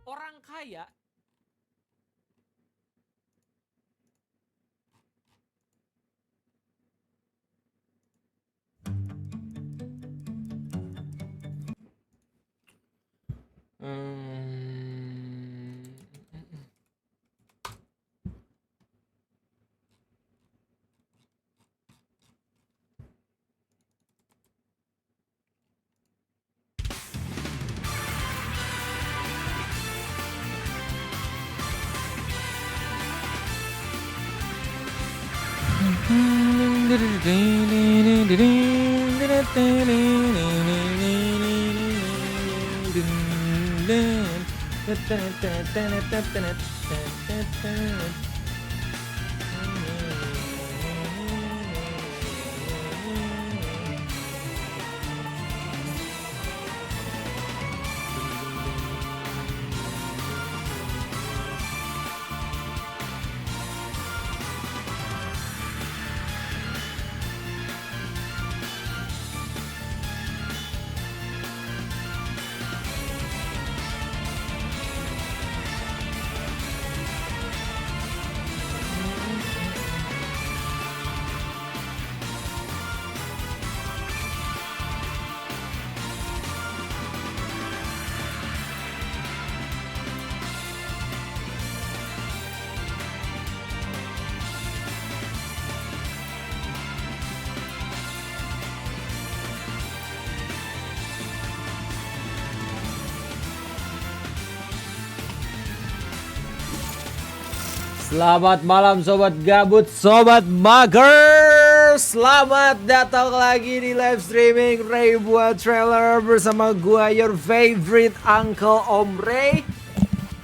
orang kaya Selamat malam sobat gabut, sobat mager. Selamat datang lagi di live streaming Ray buat trailer bersama gua your favorite Uncle Om Ray.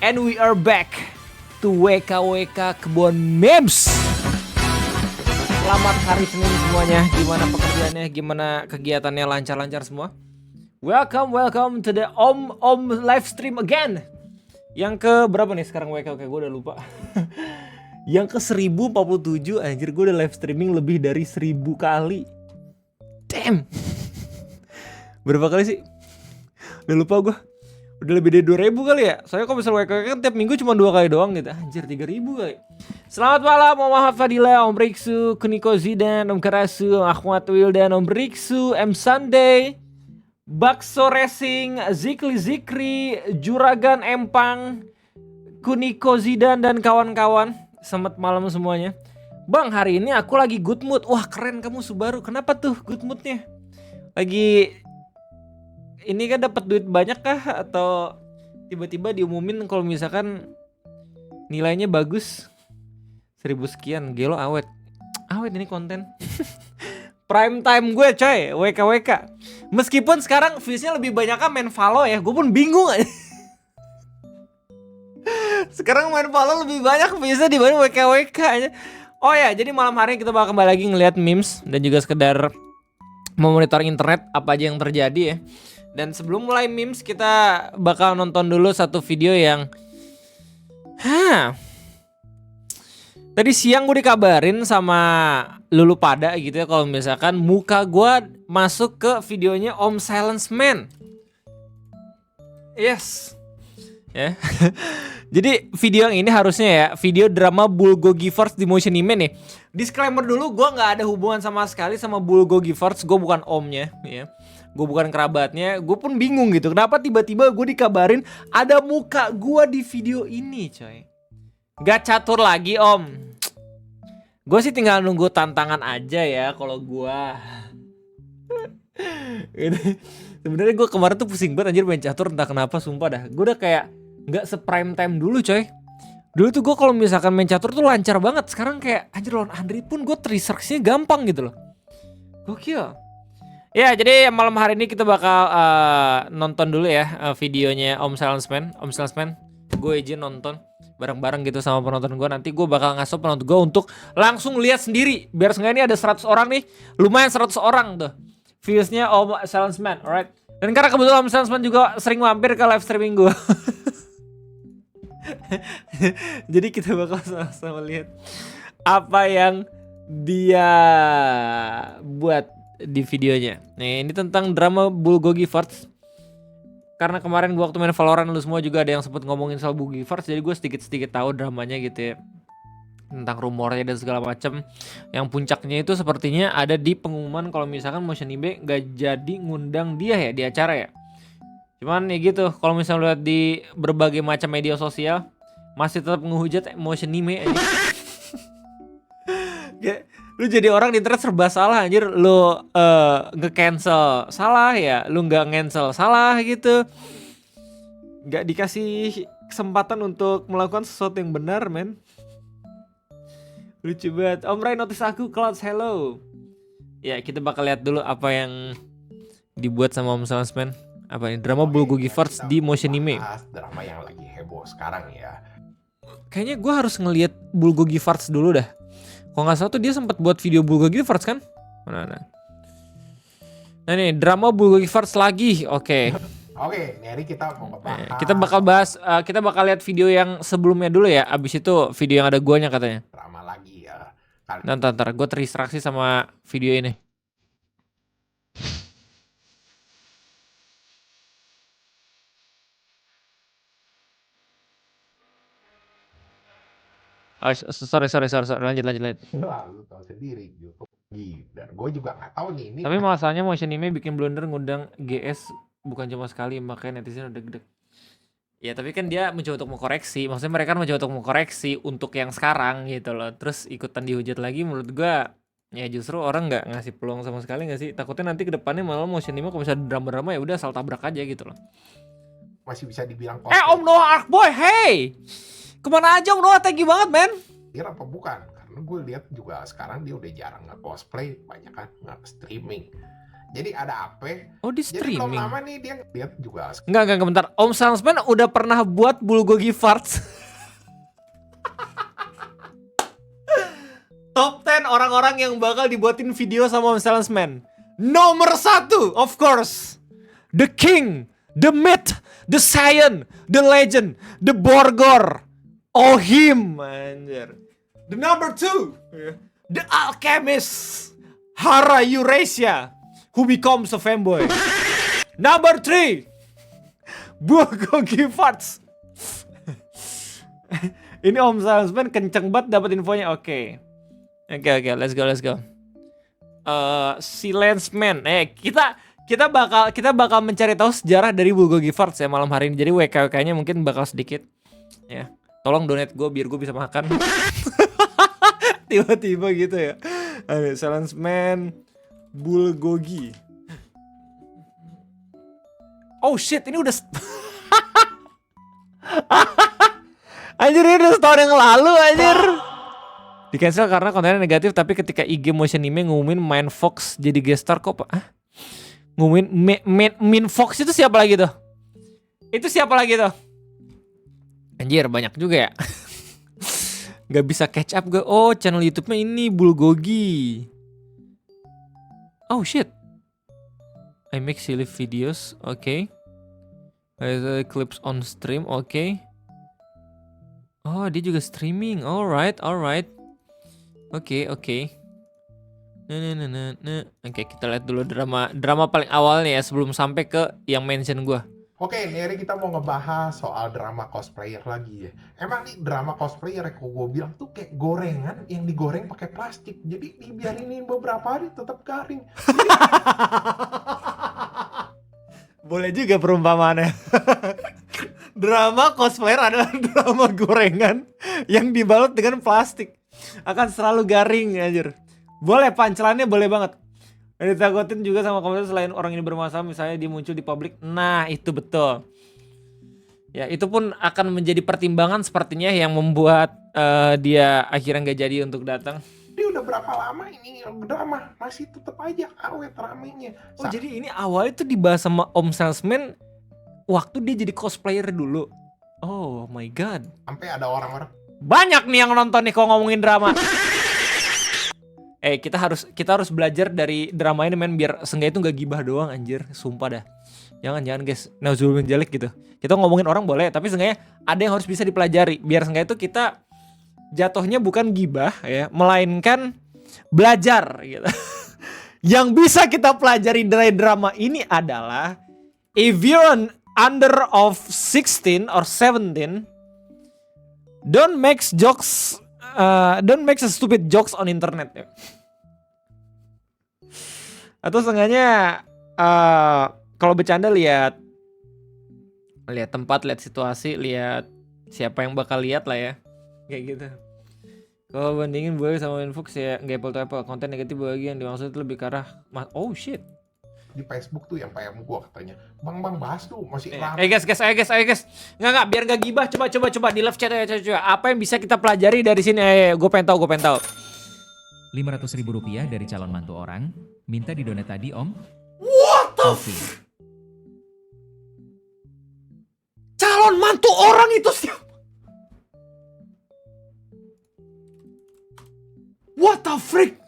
And we are back to WKWK Kebon Memes. Selamat hari Senin semuanya. Gimana pekerjaannya, gimana kegiatannya, lancar-lancar semua? Welcome to the Om live stream again. Yang ke berapa nih sekarang WKWK? Gue udah lupa. Yang ke 1047. Anjir, gue udah live streaming lebih dari 1000 kali. Damn. Berapa kali sih? Udah lupa gue. Udah lebih dari 2000 kali ya. Soalnya kalau misalnya WKWK kan tiap minggu cuma 2 kali doang gitu. Anjir, 3000 kali. Selamat malam Om Ahmad Fadila, Om Riksu, Kuniko Zidan, Om Karasu, Om Ahmad Wildan, Om Riksu, M Sunday, Bakso Racing, Zikri, Juragan Empang, Kuniko Zidan dan kawan-kawan. Selamat malam semuanya. Bang, hari ini aku lagi good mood. Wah, keren kamu Subaru. Kenapa tuh good moodnya? Lagi ini kan dapat duit banyak kah? Atau tiba-tiba diumumin kalau misalkan nilainya bagus 1000 sekian. Gelo awet. Awet ini konten. Prime time gue coy, WKWK. Meskipun sekarang viewsnya lebih banyak kan main Valo ya, gue pun bingung aja. Sekarang main Valo lebih banyak viewsnya dibanding WKWK aja. Oh ya, jadi malam hari kita bakal kembali lagi ngeliat memes dan juga sekedar memonitor internet apa aja yang terjadi ya. Dan sebelum mulai memes kita bakal nonton dulu satu video yang tadi siang gue dikabarin sama Lulu pada gitu ya, kalau misalkan muka gue masuk ke videonya Om Silence Man. Yes. Ya. Jadi video yang ini harusnya ya video drama Bulgogi Force di Motion Anime nih. Disclaimer dulu, gue nggak ada hubungan sama sekali sama Bulgogi Force. Gue bukan omnya ya. Gue bukan kerabatnya. Gue pun bingung gitu. Kenapa tiba-tiba gue dikabarin ada muka gue di video ini coy. Gak catur lagi om. Gue sih tinggal nunggu tantangan aja ya kalau gue. Sebenarnya gue kemarin tuh pusing banget anjir main catur, entah kenapa sumpah dah. Gue udah kayak nggak se-prime time dulu coy. Dulu tuh gue kalau misalkan main catur tuh lancar banget. Sekarang kayak anjir lawan Andri pun gue research-nya gampang gitu loh. Gokil. Ya jadi malam hari ini kita bakal nonton dulu ya videonya Om Silence Man. Om Silence Man, gue izin nonton bareng-bareng gitu sama penonton gue. Nanti gue bakal ngasih penonton gue untuk langsung lihat sendiri. Biar seenggaknya ini ada 100 orang nih. Lumayan 100 orang tuh viewsnya Om Silence Man, alright. Dan karena kebetulan Om Silence Man juga sering mampir ke live streaming gue. Jadi kita bakal sama-sama lihat apa yang dia buat di videonya. Nih ini tentang drama Bulgogi Force. karena kemarin gua waktu main Valorant lu semua juga ada yang sempet ngomongin soal Bugiverse, jadi gue sedikit-sedikit tahu dramanya gitu ya. Tentang rumornya dan segala macam. Yang puncaknya itu sepertinya ada di pengumuman kalau misalkan Motion Ibe gak jadi ngundang dia ya di acara ya. Cuman ya gitu, kalau misalnya lihat di berbagai macam media sosial masih tetap ngehujat Motion Ibe aja. Lu jadi orang di internet serba salah anjir. Lu nge-cancel salah ya, lu nggak cancel salah gitu. Nggak dikasih kesempatan untuk melakukan sesuatu yang benar, men. Lucu banget. Om Ray notice aku, Clouds hello. Ya, kita bakal lihat dulu apa yang dibuat sama Om Salesman. Apa ini? Drama Bulgogi First di Motion Anime. Drama yang lagi heboh sekarang ya. Kayaknya gue harus ngelihat Bulgogi First dulu dah. Kalau nggak salah tuh dia sempat buat video Bulgogi First kan? Mana? Nah nih drama Bulgogi First lagi, oke. Oke, Neri kita mau ngebahas. Kita bakal bahas, kita bakal lihat video yang sebelumnya dulu ya. Abis itu video yang ada guanya katanya. Drama lagi ya. Ntar, gue teristraksi sama video ini. Oh, sorry, lanjut. Wah, lu tahu sendiri YouTube dan gue juga nggak tahu nih ini. Tapi masalahnya Motion Anime bikin blunder ngundang GS bukan cuma sekali, makanya netizen udah gede. Ya tapi kan dia mencoba untuk mengkoreksi, maksudnya mereka kan mencoba untuk mengkoreksi untuk yang sekarang gitu loh. Terus ikutan dihujat lagi, menurut gua ya justru orang nggak ngasih peluang sama sekali nggak sih? Takutnya nanti kedepannya malah Motion Anime kalau misalnya drama-drama ya udah asal tabrak aja gitu loh. Masih bisa dibilang Om Noah Arkboy, hey! Kemana aja Om Noah, thank you banget men. Apa bukan? Karena gue lihat juga sekarang dia udah jarang nge-cosplay, banyak kan nge-streaming. Jadi ada apa? Oh di streaming? Jadi belum lama nih dia lihat juga. Enggak, bentar. Om Salesman udah pernah buat Bulgogi Farts. Top 10 orang-orang yang bakal dibuatin video sama Om Salesman. Nomor 1, of course. The King, the Myth, the Scion, the Legend, the Borgor. Ohim, anjir. The number 2, the Alchemist, Hara Eurasia, who becomes a fanboy. Number 3, Bulgogi Farts. Ini Om Salesman kenceng banget dapat infonya. Oke, let's go. Silence Man. Kita bakal mencari tahu sejarah dari Bulgogi Farts ya malam hari ini. Jadi WKWK-nya mungkin bakal sedikit. Ya, tolong donate gue biar gue bisa makan. Tiba-tiba gitu ya. Silence Man, Bulgogi. Oh shit, ini udah anjir, ini udah setahun yang lalu anjir. Di cancel karena kontennya negatif, tapi ketika IG Motion Anime ngumumin Main Fox jadi guest star kok, Pak? Ngumumin Min Fox itu siapa lagi tuh? Itu siapa lagi tuh? Anjir, banyak juga ya. Gak bisa catch up gue. Oh, channel YouTube-nya ini Bulgogi. Oh shit. I make silly videos, okay. Clips on stream, okay. Oh, dia juga streaming, alright. Oke. Nah. Oke, kita lihat dulu drama paling awal nih ya sebelum sampai ke yang mention gue. Oke, Neri kita mau ngebahas soal drama cosplayer lagi ya. Emang nih drama cosplayer yang gue bilang tuh kayak gorengan yang digoreng pakai plastik. Jadi dibiarinin beberapa hari tetap garing. Boleh juga perumpamaannya. Drama cosplayer adalah drama gorengan yang dibalut dengan plastik. Akan selalu garing anjir. Boleh, pancelannya boleh banget. Dan ditakutin juga sama komentar selain orang ini bermasalah, misalnya dia muncul di publik. Nah, itu betul. Ya, itu pun akan menjadi pertimbangan sepertinya yang membuat dia akhirnya nggak jadi untuk datang. Dia udah berapa lama ini drama masih tetap aja awet ramenya. Oh, jadi ini awalnya tuh dibahas sama Om Salesman waktu dia jadi cosplayer dulu. Oh my god. Sampai ada orang-orang. Banyak nih yang nonton nih kalau ngomongin drama. Kita harus belajar dari drama ini men, biar seenggaknya itu nggak gibah doang anjir, sumpah dah. Jangan guys, nauzubillah min dzalik gitu. Kita ngomongin orang boleh, tapi seenggaknya ada yang harus bisa dipelajari, biar seenggaknya itu kita jatuhnya bukan gibah ya, melainkan belajar gitu. Yang bisa kita pelajari dari drama ini adalah if you're under of 16 or 17 don't make jokes don't make stupid jokes on internet ya. Atau seenggaknya kalau bercanda lihat tempat, lihat situasi, lihat siapa yang bakal lihat lah ya. Kayak gitu. Kalau bandingin gue sama Infux ya nggak apple to apple. Konten negatif bagi yang dimaksud itu lebih ke arah oh shit. Di Facebook tuh yang PM gua katanya, bang bahas tuh masih lama. Guys. Nggak, biar nggak gibah. Coba di live chat aja coba. Apa yang bisa kita pelajari dari sini? Gue pengen tahu. 500.000 rupiah dari calon mantu orang, minta didonat tadi om. What the calon mantu orang itu siapa? What the freak?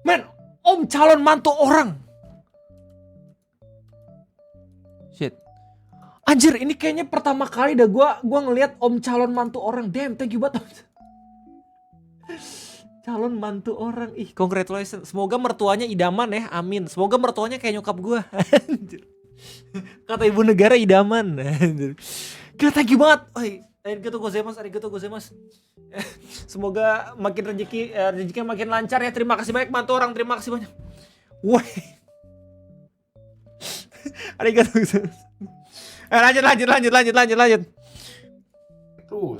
Man, om calon mantu orang. Shit. Anjir, ini kayaknya pertama kali dah gua ngelihat om calon mantu orang. Damn, thank you banget. Calon mantu orang. Ih, congratulations. Semoga mertuanya idaman ya. Amin. Semoga mertuanya kayak nyokap gua. Anjir. Kata ibu negara idaman. Anjir. Gila, thank you banget. Arigatou gozaimasu. Semoga makin rezekinya makin lancar ya. Terima kasih banyak mantu orang. Terima kasih banyak. Woi. Arigatou gozaimasu. Lanjut. Tuh,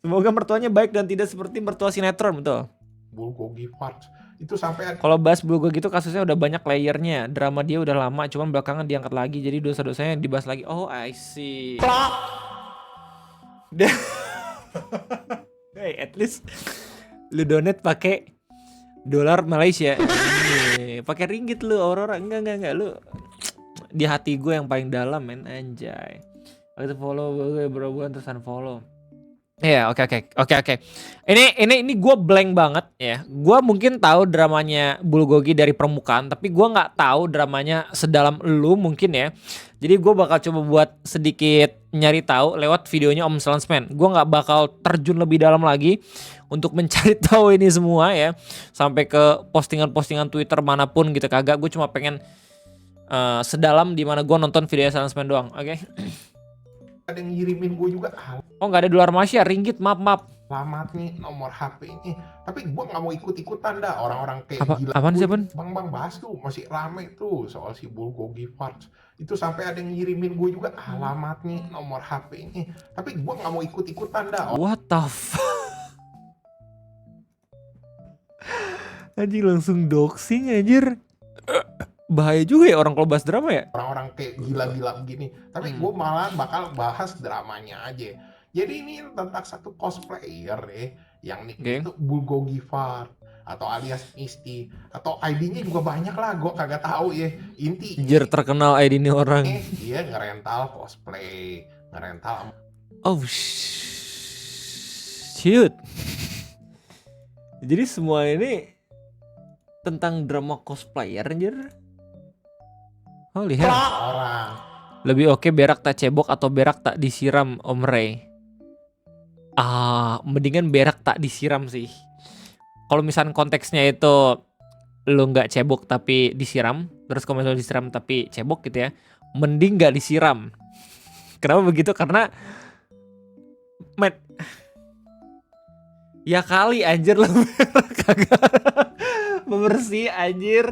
Semoga mertuanya baik dan tidak seperti mertua sinetron, betul. Bulgogi Parts. Itu sampai Kalau bahas Bulgogi gitu kasusnya udah banyak layernya. Drama dia udah lama, cuman belakangan diangkat lagi. Jadi dosa-dosanya dibahas lagi. Oh, I see. Hey, at least lu donate pakai dolar Malaysia. Pakai ringgit lu, Aurora. Enggak lu. Di hati gue yang paling dalam, men, anjay. Waktu follow gue berapa bulan terus unfollow. Ya, oke. Ini gue blank banget ya. Gue mungkin tahu dramanya Bulgogi dari permukaan, tapi gue nggak tahu dramanya sedalam lu mungkin ya. Jadi gue bakal coba buat sedikit nyari tahu lewat videonya Om Salesman. Gue nggak bakal terjun lebih dalam lagi untuk mencari tahu ini semua ya. Sampai ke postingan-postingan Twitter manapun gitu kagak. Gue cuma pengen sedalam dimana gue nonton video Salesman doang. Oke. ada yang ngirimin gue juga. Oh, nggak ada dolar Malaysia, ringgit, maaf. Selamat nih nomor HP-nya. Tapi gue nggak mau ikut-ikutan dah orang-orang kayak gila. Apaan sih, Bang? Bang bahas tuh masih rame tuh soal si Bulgogi Parts. Itu sampai ada yang ngirimin gue juga alamat nih nomor HP-nya. Tapi gue nggak mau ikut-ikutan dah. What the fuck? Anjing langsung doxing anjir. Bahaya juga ya orang kalau bahas drama ya. Orang-orang kayak gila-gila begini. Tapi gue malah bakal bahas dramanya aja. Jadi ini tentang satu cosplayer yang nicknya itu Bulgogi Parts atau alias Misty atau ID-nya juga banyak lah, gue kagak tahu ya. Inti Anjir terkenal ID ini orang. Dia ngerental cosplay, ngerental. Oh shoot. Jadi semua ini tentang drama cosplayer anjir. Oh lihat. Orang. Lebih oke berak tak cebok atau berak tak disiram, Om Ray? Mendingan berak tak disiram sih. Kalau misalnya konteksnya itu lu nggak cebok tapi disiram, terus kalau misalnya disiram tapi cebok gitu ya, mending nggak disiram. Kenapa begitu? Karena ya kali anjir lu berak kagak bebersih anjir.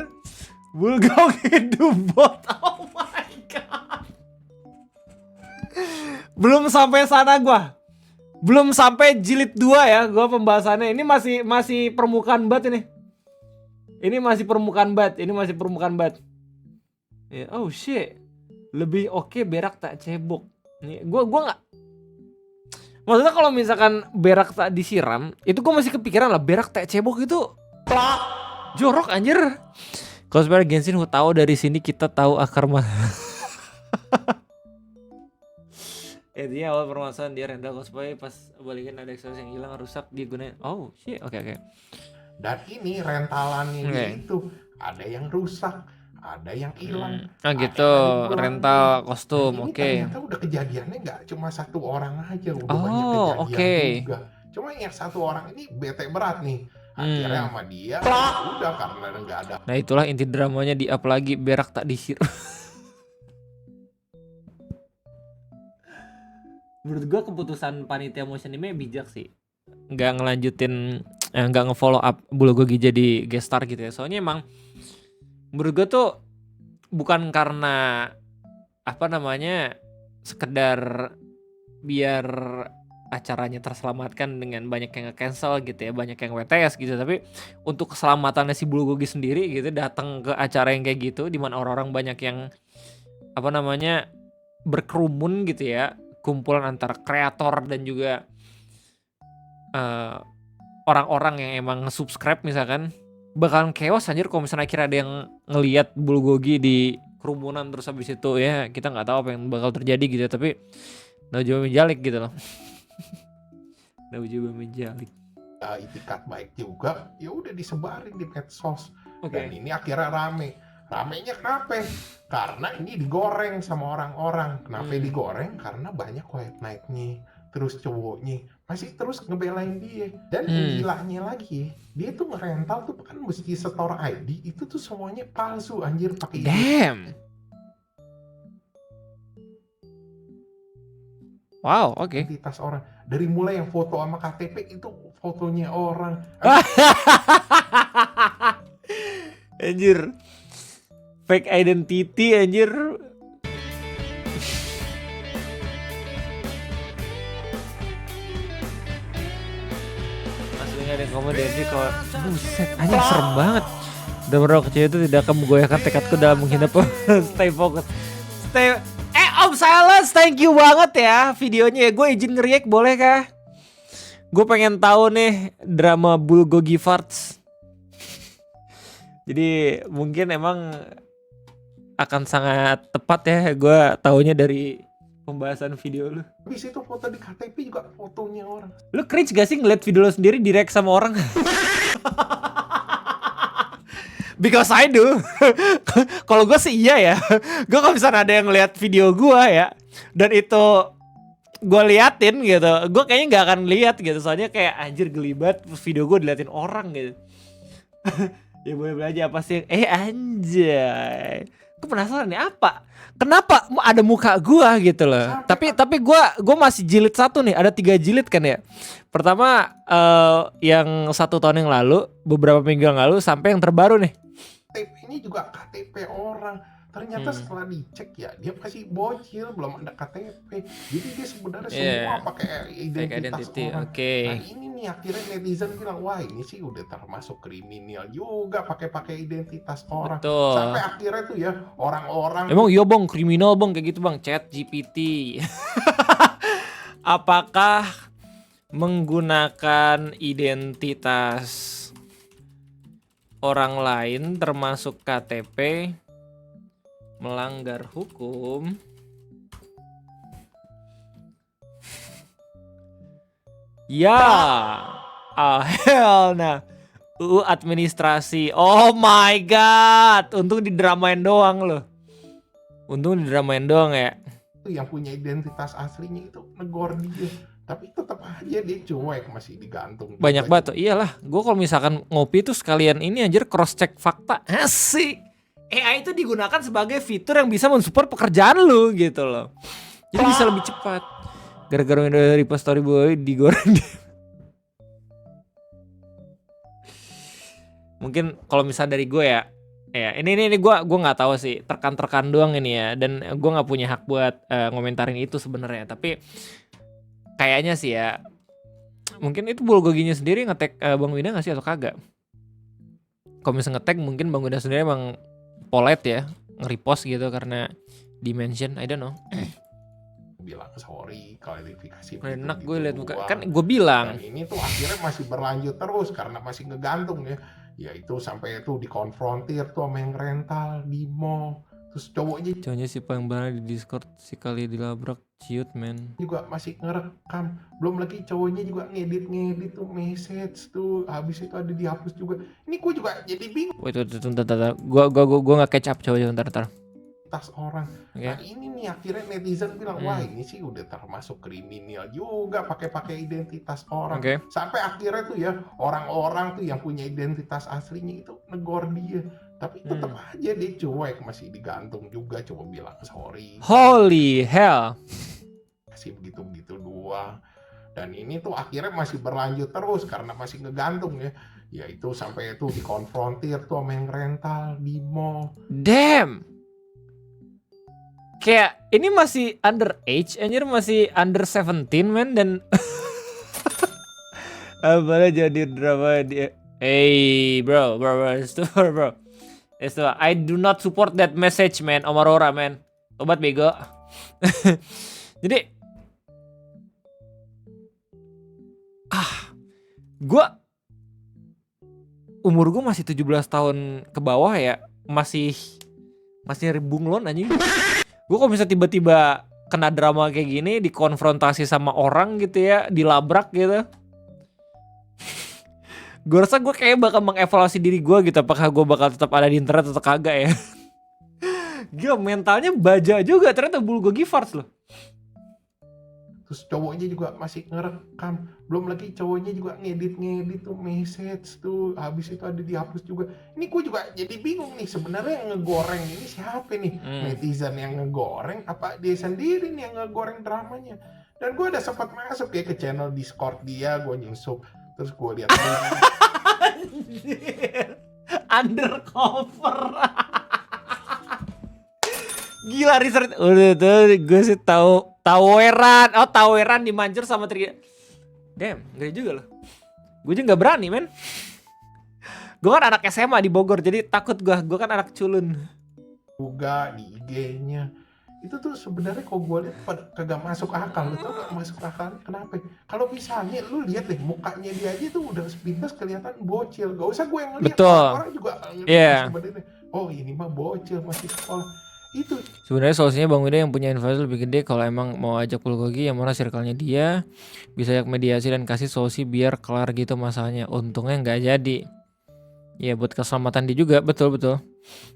Bulgogi Dubot. Oh my god. Belum sampai sana gua. Belum sampai jilid 2 ya gua pembahasannya. Ini masih permukaan banget ini. Ini masih permukaan banget. Oh shit. Lebih oke berak tak cebok. Nih gua enggak. Maksudnya kalau misalkan berak tak disiram, itu gua masih kepikiran lah berak tak cebok itu jorok anjir. Cosplayer Genshin who tahu dari sini kita tahu akar Intinya awal permasalahan dia rental cosplay pas balikin ada aksesoris yang hilang rusak digunain. Oh shit, oke. Dan ini rentalannya itu ada yang rusak, ada yang hilang. Gitu, rental kostum, oke. Ternyata udah kejadiannya nggak cuma satu orang aja, udah banyak kejadian juga. Cuma yang satu orang ini bete berat nih. Akhirnya sama dia udah karena nggak ada. Nah itulah inti dramanya di up lagi berak tak disiram. menurut gue keputusan panitia Motion Anime bijak sih, nggak ngelanjutin, nggak ngefollow up Bulgogi jadi guest star gitu ya. Soalnya emang menurut gue tuh bukan karena apa namanya sekedar biar acaranya terselamatkan dengan banyak yang nge-cancel gitu ya, banyak yang WTS gitu, tapi untuk keselamatannya si Bulgogi sendiri gitu datang ke acara yang kayak gitu di mana orang-orang banyak yang apa namanya berkerumun gitu ya, kumpulan antara kreator dan juga eh, orang-orang yang emang subscribe misalkan, bakalan chaos anjir kalau misalnya akhirnya ada yang ngelihat Bulgogi di kerumunan terus habis itu ya kita nggak tahu apa yang bakal terjadi gitu ya, tapi Naujoba menjalik gitu loh. Naujoba menjalik. Itikat baik juga, ya udah disebarin di medsos. Oke. Dan ini akhirnya ramenya kenapa? Karena ini digoreng sama orang-orang. Kenapa digoreng? Karena banyak white knight-nya, terus cowoknya masih terus ngebelain dia. Dan gilanya lagi, dia tuh ngerental tuh kan mesti store ID, itu tuh semuanya palsu anjir, pakai Damn. Wow, oke. identitas orang. Dari mulai yang foto sama KTP itu fotonya orang. Anjir. Fake identity anjir. Masih ada komen dari kalau buset anjir serem banget. Dan merokok kecil itu tidak akan menggoyahkan tekadku dalam menghina stay fokus. Om Silence, thank you banget ya videonya. Gue izin nge-react boleh kah? Gue pengen tahu nih drama Bulgogi Farts. Jadi mungkin emang akan sangat tepat ya gue taunya dari pembahasan video lu. Habis itu foto di KTP juga fotonya orang. Lu cringe gak sih ngeliat video lu sendiri direct sama orang? Because I do. Kalau gue sih iya ya. Gue kalau misalnya ada yang ngeliat video gue ya, dan itu gue liatin gitu, gue kayaknya nggak akan lihat gitu. Soalnya kayak anjir gelibat video gue diliatin orang gitu. Ya boleh belajar apa sih? Anjay. Gue penasaran nih apa? Kenapa ada muka gua gitu loh? Tapi gua masih jilid satu nih. Ada 3 jilid kan ya. Pertama yang 1 tahun yang lalu, beberapa minggu yang lalu sampai yang terbaru nih. KTP-nya juga KTP orang. Ternyata setelah dicek ya, dia masih bocil, belum ada KTP. Jadi dia sebenarnya semua pakai identitas orang. Nah ini nih akhirnya netizen bilang, wah ini sih udah termasuk kriminal juga pakai identitas orang. Betul. Sampai akhirnya tuh ya orang-orang. Emang iya bang, kriminal bang kayak gitu bang, ChatGPT. Apakah menggunakan identitas orang lain termasuk KTP melanggar hukum? Ya, hell nah. UU administrasi. Oh my god, untung didramain doang loh. Untung didramain doang ya. Yang punya identitas aslinya itu negor dia. Tapi tetap aja dia cuek, masih digantung. Banyak banget. Iyalah, gue kalau misalkan ngopi tuh sekalian ini anjir cross check fakta. Asik. AI itu digunakan sebagai fitur yang bisa mensupport pekerjaan lu gitu loh. Jadi bisa lebih cepat. Gara-gara dari story boy digoreng. Mungkin kalau misalnya dari gue ya ini gue nggak tahu sih, terkan doang ini ya, dan gue nggak punya hak buat ngomentarin itu sebenarnya. Tapi kayaknya sih ya, mungkin itu Bulgoginya sendiri nge-tag Bang Wina nggak sih atau kagak? Kalau misalnya nge-tag mungkin Bang Wina sendiri emang polite ya, nge-repost gitu karena di-mention, I don't know. Bilang sorry, klarifikasi. Enak gue liat muka, kan gue bilang. Dan ini tuh akhirnya masih berlanjut terus karena masih ngegantung ya. Ya itu sampai itu dikonfrontir tuh sama yang rental di mall. Terus cowoknya si paling benar di Discord si kali dilabrak ciut men. Juga masih ngerekam. Belum lagi cowoknya juga ngedit tuh message tuh. Habis itu ada dihapus juga. Ini gue juga jadi bingung. Wait, gue nggak catch up coba ntar. Tas orang. Nah ini nih akhirnya netizen bilang, wah ini sih udah termasuk kriminal juga pakai identitas orang. Sampai akhirnya tuh ya orang-orang tuh yang punya identitas aslinya itu negor dia. Tapi tetap aja dia cuek, masih digantung juga, coba bilang sorry. Holy hell. masih begitu-begitu doang. Dan ini tuh akhirnya masih berlanjut terus karena masih ngegantung ya. Ya itu sampai itu dikonfrontir tuh sama yang rental di mall. Damn. Kayak ini masih underage, anjir, masih under 17 men, dan apa jadi drama dia. Hey bro, it's too far, bro. It's too far. I do not support that message man, Om Aurora man. Obat bego. Jadi gua umur gue masih 17 tahun ke bawah ya, masih bunglon anjing. Gue kok bisa tiba-tiba kena drama kayak gini, dikonfrontasi sama orang gitu ya, dilabrak gitu. Gue rasa gue kayak bakal mengevaluasi diri gue gitu, apakah gue bakal tetap ada di internet atau kagak ya. Gila, mentalnya baja juga ternyata Bulgogi Farts loh. Terus cowoknya juga masih ngerekam, belum lagi cowoknya juga ngedit tuh message tuh, habis itu ada dihapus juga. Ini gue juga jadi bingung nih, sebenarnya yang ngegoreng ini siapa nih? Netizen yang ngegoreng apa dia sendiri nih yang ngegoreng dramanya? Dan gue ada sempat masuk ya ke channel Discord dia, gue nyusup, terus gue lihat undercover. Gila research. Udah tuh gue sih tahu Taweran. Oh, Taweran dimancur sama Tri. Damn, ngeri juga loh. Gue juga gak berani men. Gue kan anak SMA di Bogor, jadi takut gue. Gue kan anak culun. juga di IG-nya. Itu tuh sebenarnya kalau gue lihat pada kagak masuk akal. Lu tau gak masuk akal kenapa? Kalau misalnya lu lihat deh mukanya dia aja tuh udah sepintas kelihatan bocil. Gak usah gue yang ngeliat. Betul. Orang juga Iya. sebenarnya. Oh ini mah bocil masih sekolah. Itu Sebenarnya solusinya Bang Wida yang punya investasi lebih gede kalau emang mau ajak Bulgogi yang mana circle-nya dia, bisa ajak mediasi dan kasih solusi biar kelar gitu masalahnya. Untungnya nggak jadi. Ya buat keselamatan dia juga, betul.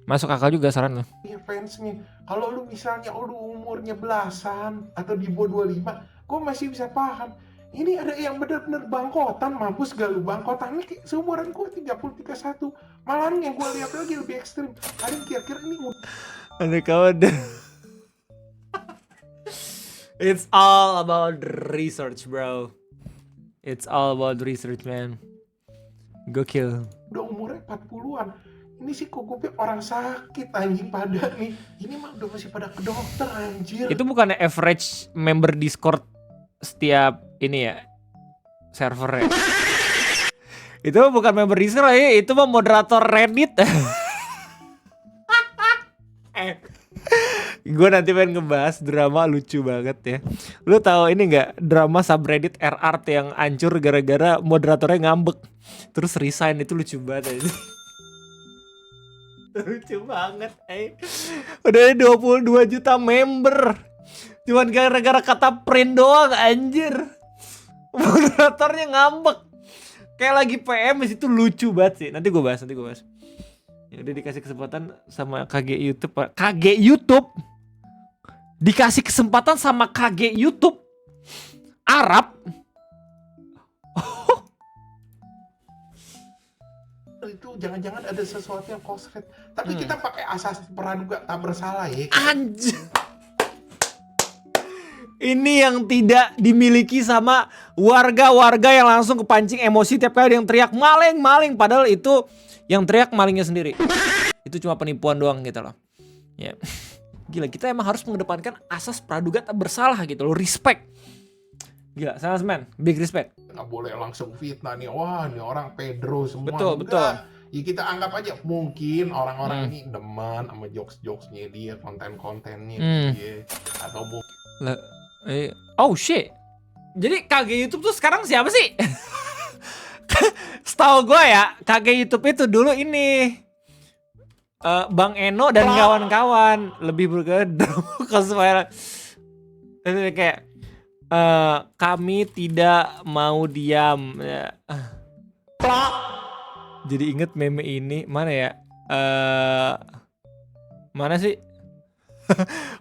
Masuk akal juga saran lo. ya fansnya. Kalau lu misalnya lu umurnya belasan atau di bawah 25, gue masih bisa paham. Ini ada yang benar-benar bangkotan, mampus gak lu bangkotannya kayak seumuran gue 30-31. Malahan yang gue lihat lagi lebih ekstrim. Ada yang kira-kira ini Ada kawan. It's all about research, bro. It's all about research, man. Gokil. udah umurnya 40-an. Ini sih kok gue pikir orang sakit anjing pada nih. Ini mah udah masih pada ke dokter anjir. Itu bukannya average member Discord setiap ini ya servernya? Itu bukan member Discord ya, itu mah moderator Reddit. Gue nanti pengen ngebahas drama lucu banget ya. Lu tahu ini nggak, drama subreddit RRT yang hancur gara-gara moderatornya ngambek terus resign? Itu lucu banget aja. Lucu banget, udah ada 22 juta member cuman gara-gara kata print doang anjir. Moderatornya ngambek kayak lagi PM. Itu lucu banget sih. Nanti gue bahas. Ya udah, dikasih kesempatan sama KG YouTube, Pak. KG YouTube dikasih kesempatan sama KG YouTube Arab. Itu jangan-jangan ada sesuatu yang kosret. Tapi kita pakai asas praduga tak bersalah ya. Anjir. Ini yang tidak dimiliki sama warga-warga yang langsung kepancing emosi tiap kali ada yang teriak maling. Padahal itu yang teriak malingnya sendiri. Itu cuma penipuan doang gitu loh. Ya. Gila, kita emang harus mengedepankan asas praduga tak bersalah gitu loh. Respect. Gila, salesman, big respect. Nggak boleh langsung fitnah nih. Wah, ini orang Pedro semua. Betul. Ya kita anggap aja mungkin orang-orang ini demen sama jokes-jokesnya dia, konten-kontennya dia. Atau oh shit. Jadi KG YouTube tuh sekarang siapa sih? Setahu gue ya, KG YouTube itu dulu ini Bang Eno dan kawan-kawan. Lebih berkedok kayak kami tidak mau diam. Jadi inget meme ini mana ya? Mana sih?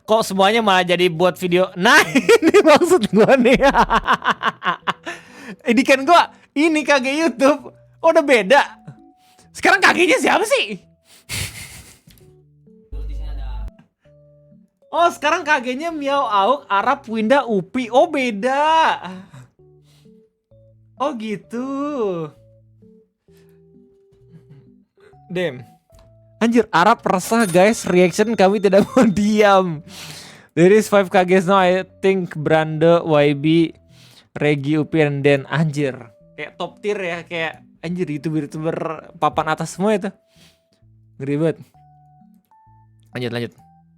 Kok semuanya malah jadi buat video? Nah ini maksud gue nih. Ini kan gue ini KG YouTube. Oh, udah beda. Sekarang KG-nya siapa sih? Oh, sekarang KG-nya Miao Auk, Arab, Winda, Upi. Oh, beda. Oh, gitu. Damn. Anjir, Arab resah guys. Reaction kami tidak mau diam. There is 5 KGs now. I think Brando, YB, Regi, Upi, and Den. Anjir. Kayak top tier ya. Kayak anjir, YouTuber papan atas semua itu. Ngeri banget. Lanjut.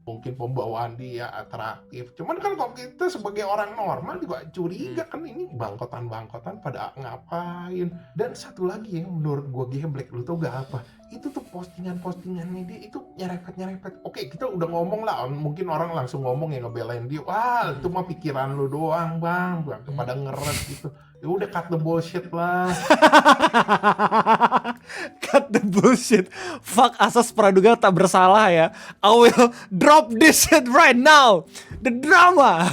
Mungkin pembawaan dia atraktif. Cuman kan kalau kita sebagai orang normal juga curiga kan ini bangkotan-bangkotan pada ngapain. Dan satu lagi yang menurut gua geblek, lu tau gak apa? Itu tuh postingannya dia itu nyerempet-nyerempet. Oke, kita udah ngomong lah, mungkin orang langsung ngomong yang ngebelain dia. Wah, itu mah pikiran lu doang, Bang. Pada ngeret gitu. Ya udah, cut the bullshit lah. Cut the bullshit. Fuck asas praduga tak bersalah ya. I will drop this shit right now. The drama.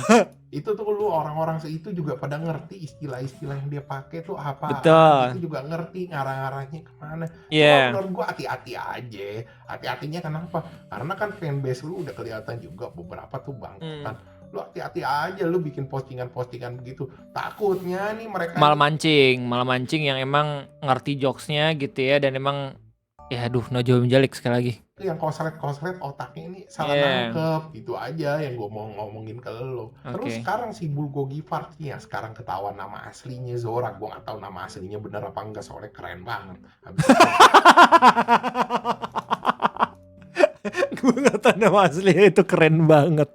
Itu tuh lu orang-orang itu juga pada ngerti istilah-istilah yang dia pakai tuh apa. Betul. Itu juga ngerti ngarah-ngarahnya kemana. Iya. Menurut gua hati-hati aja. Hati-hatinya kenapa? Karena kan fanbase lu udah kelihatan juga beberapa tuh bangkotan. Lu hati-hati aja lu bikin postingan-postingan begitu. Takutnya nih mereka Malah mancing yang emang ngerti jokesnya gitu ya, dan emang ya aduh no jawab menjalik sekali lagi. itu yang konslet-konslet otaknya ini salah Yeah. nangkep. Itu aja yang gua mau ngomongin ke lo. Terus Oke. sekarang si Bulgogi Park nih ya, sekarang ketahuan nama aslinya Zora. Gua nggak tahu nama aslinya bener apa enggak, soalnya keren banget. Habis itu Gue gak tau nama aslinya, itu keren banget.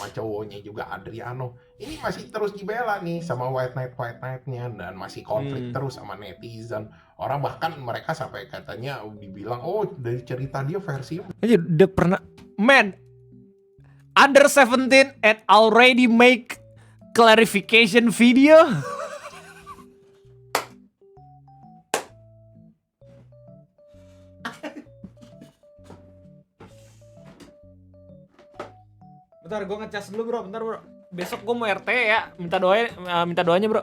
sama cowoknya juga Adriano. Ini masih terus dibela nih sama White Knight-nya dan masih konflik terus sama netizen. Orang bahkan mereka sampai katanya dibilang, oh dari cerita dia versi Aja udah pernah, man, under 17 and already make clarification video. Bentar, gue ngecas dulu bro, bentar bro. Besok gue mau RT ya, minta doanya bro.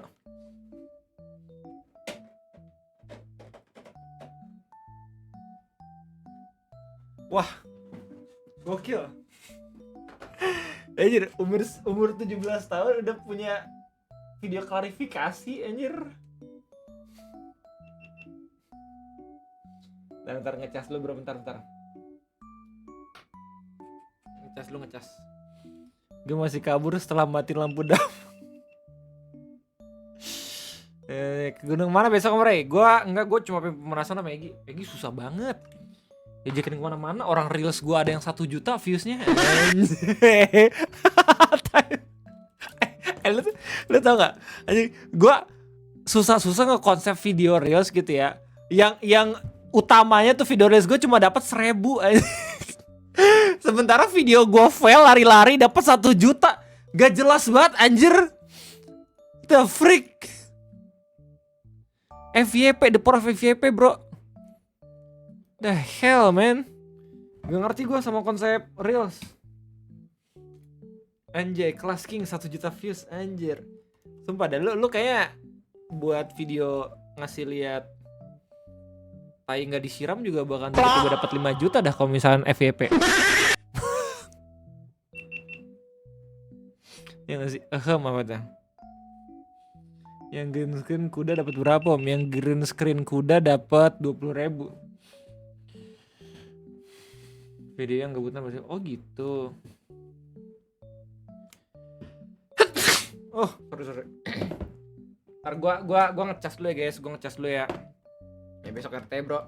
Wah, gokil. Anjir, umur 17 tahun udah punya video klarifikasi, anjir. Bentar ngecas dulu bro, bentar. Ngecas. Gue masih kabur setelah mati lampu dap. Ke gunung mana besok Ray? Gue cuma penasaran sama Egi. Egi susah banget. Diajakin kemana-mana, orang reels gue ada yang 1 juta viewsnya. Lu tau gak? Gue susah ngekonsep video reels gitu ya. Yang utamanya tuh video reels gue cuma dapat 1000. Sementara video gue fail lari-lari dapat 1 juta. Gak jelas banget anjir. The freak. FYP, the power of FYP bro. The hell man. Gak ngerti gue sama konsep reels. Anjay, kelas king 1 juta views anjir. Sumpah dah, lu kayak buat video ngasih lihat tai nggak disiram juga bahkan tiba-tiba dapat 5 juta dah kalau misalnya FYP. Ya nggak sih? Apa dah? Yang green screen kuda dapat berapa om? Yang green screen kuda dapat 20.000. Video yang gabutnya masih. Oh gitu. Oh sorry. Ntar gua ngecas dulu ya guys. Ya besok RT bro.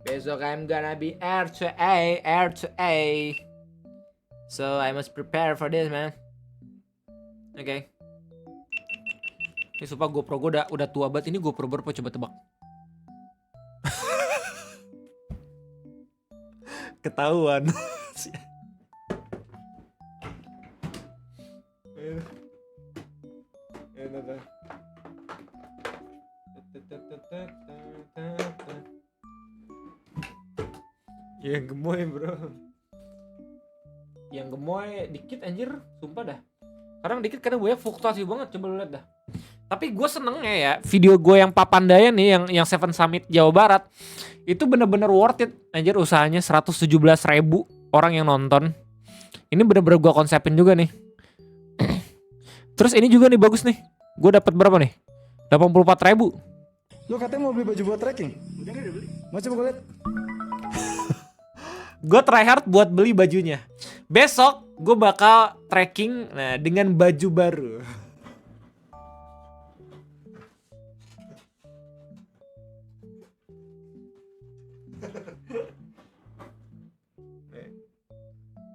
Besok I'm gonna be R2A. So I must prepare for this man. Oke. Ini sumpah GoPro gue udah tua banget. Ini GoPro berapa coba tebak? Ketahuan. Yang gemoy bro. Yang gemoy dikit anjir. Sumpah dah. Kadang dikit kadang banyak fluktuasi banget. Coba lu lihat dah. Tapi gue senengnya ya video gue yang Papandayan nih, yang Seven Summit Jawa Barat, itu bener-bener worth it. Anjir, usahanya 117.000 orang yang nonton. Ini bener-bener gue konsepin juga nih. Terus ini juga nih bagus nih. Gue dapat berapa nih? 84.000. Lo katanya mau beli baju buat trekking? Udah beli. Mau coba gue lihat? Gue try hard buat beli bajunya. Besok gue bakal trekking dengan baju baru.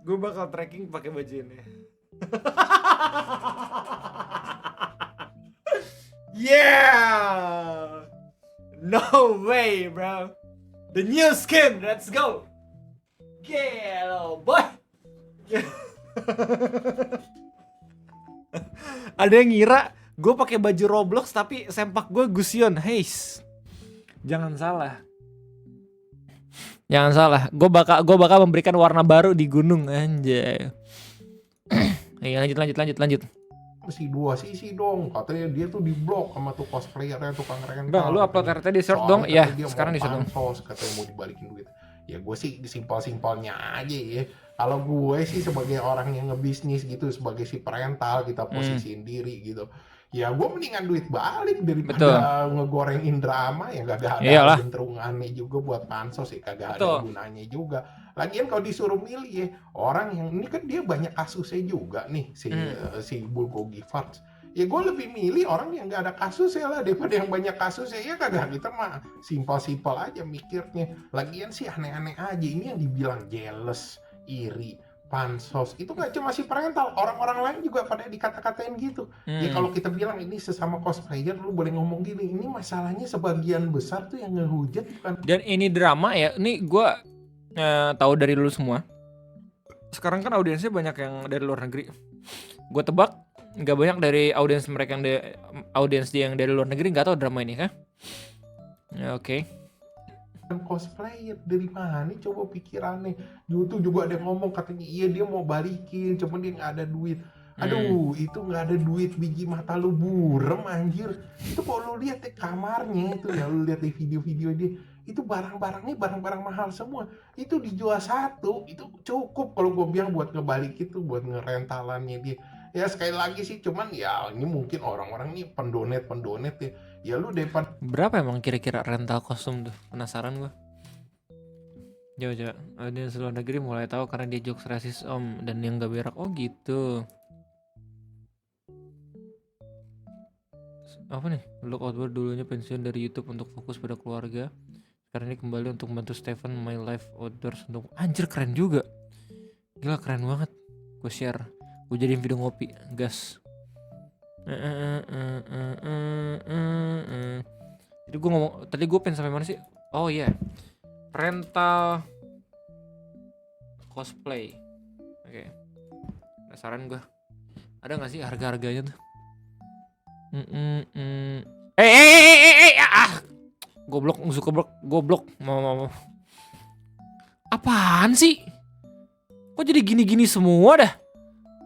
Gue bakal trekking pakai baju ini. Yeah! No way, bro. The new skin, let's go. Hello, boy. Ada yang ngira gue pakai baju Roblox tapi sempak gue Gusion. Heis, jangan salah. Jangan salah, gue bakal memberikan warna baru di gunung, anjay. Ayo lanjut. Si dua sisi dong, katanya dia tuh di blok sama tuh cosplayernya tukang rental. Bang, lu upload RT di short dong? Ya, sekarang di short dong. Katanya mau dibalikin duit. Ya gue sih simpel-simpelnya aja ya. Kalau gue sih sebagai orang yang ngebisnis gitu, sebagai si perental, kita posisiin diri gitu. Ya gue mendingan duit balik daripada ngegorengin drama, ya gak ada gentrungannya juga buat pansos ya, kagak ada gunanya juga. Lagian kalau disuruh milih ya, orang yang ini kan dia banyak kasusnya juga nih, si Bulgogi Farts. Ya gue lebih milih orang yang gak ada kasusnya lah daripada yang banyak kasusnya. Ya kagak, kita mah simpel-simpel aja mikirnya. Lagian sih aneh-aneh aja, ini yang dibilang jealous, iri, pansos, itu gak cuma si parental, orang-orang lain juga pada dikata-katain gitu. Ya kalau kita bilang ini sesama cosplayer, lu boleh ngomong gini, ini masalahnya sebagian besar tuh yang ngehujat bukan. Dan ini drama ya, ini gue tahu dari lu semua. Sekarang kan audiensnya banyak yang dari luar negeri. Gue tebak nggak banyak dari audiens mereka yang audiens dia yang dari luar negeri nggak tahu drama ini kan? Ya, oke. Cosplayer dari mana nih, coba pikirannya. YouTube juga ada yang ngomong katanya iya dia mau balikin, cuman dia nggak ada duit. Aduh, itu nggak ada duit biji mata lu burem anjir. Itu kalau lu lihat di kamarnya itu ya, lu lihat di video-video dia, itu barang-barangnya barang-barang mahal semua. Itu dijual satu, itu cukup kalau gue bilang buat ngebalik itu, buat ngerentalannya dia. Ya sekali lagi sih, cuman ya ini mungkin orang-orang nih pendonet ya. Ya lu depan. Berapa emang kira-kira rental kostum tuh? Penasaran gue. Coba. Audiens luar negeri mulai tahu karena dia jokes rasis om dan yang gak berak. Oh gitu. Apa nih? Look Outward dulunya pensiun dari YouTube untuk fokus pada keluarga. Sekarang ini kembali untuk membantu Stephen My Life Outdoors untuk anjir, keren juga. Gila, keren banget. Gue share. Gue jadiin video ngopi, gas. Jadi gue ngomong, tadi gue pengen sampai mana sih? Oh iya, rental cosplay. Oke. Penasaran gue. Ada nggak sih harga-harganya tuh? Goblok, goblok. Mau. Apaan sih? Kok jadi gini-gini semua dah?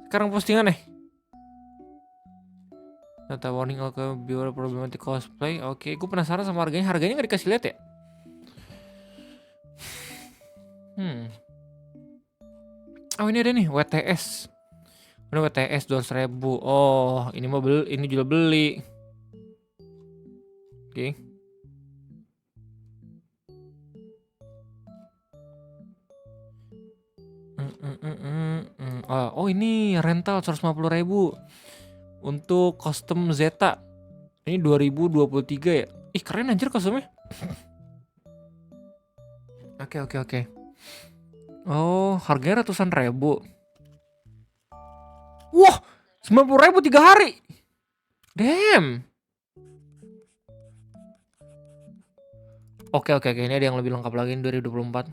Sekarang postingan nih. Data warning all ke viewer problematic cosplay. Oke, gue penasaran sama harganya. Harganya nggak dikasih lihat ya? Oh ini ada nih WTS. Ini WTS 200.000. Oh ini mau beli, ini jual beli. Oke. Oh ini rental 150.000 untuk kostum Zeta. Ini 2023 ya. Ih keren anjir kostumnya. Oke. Oh harganya ratusan ribu. Wah 90.000 3 hari. Damn. Oke. Ini ada yang lebih lengkap lagi ini 2024.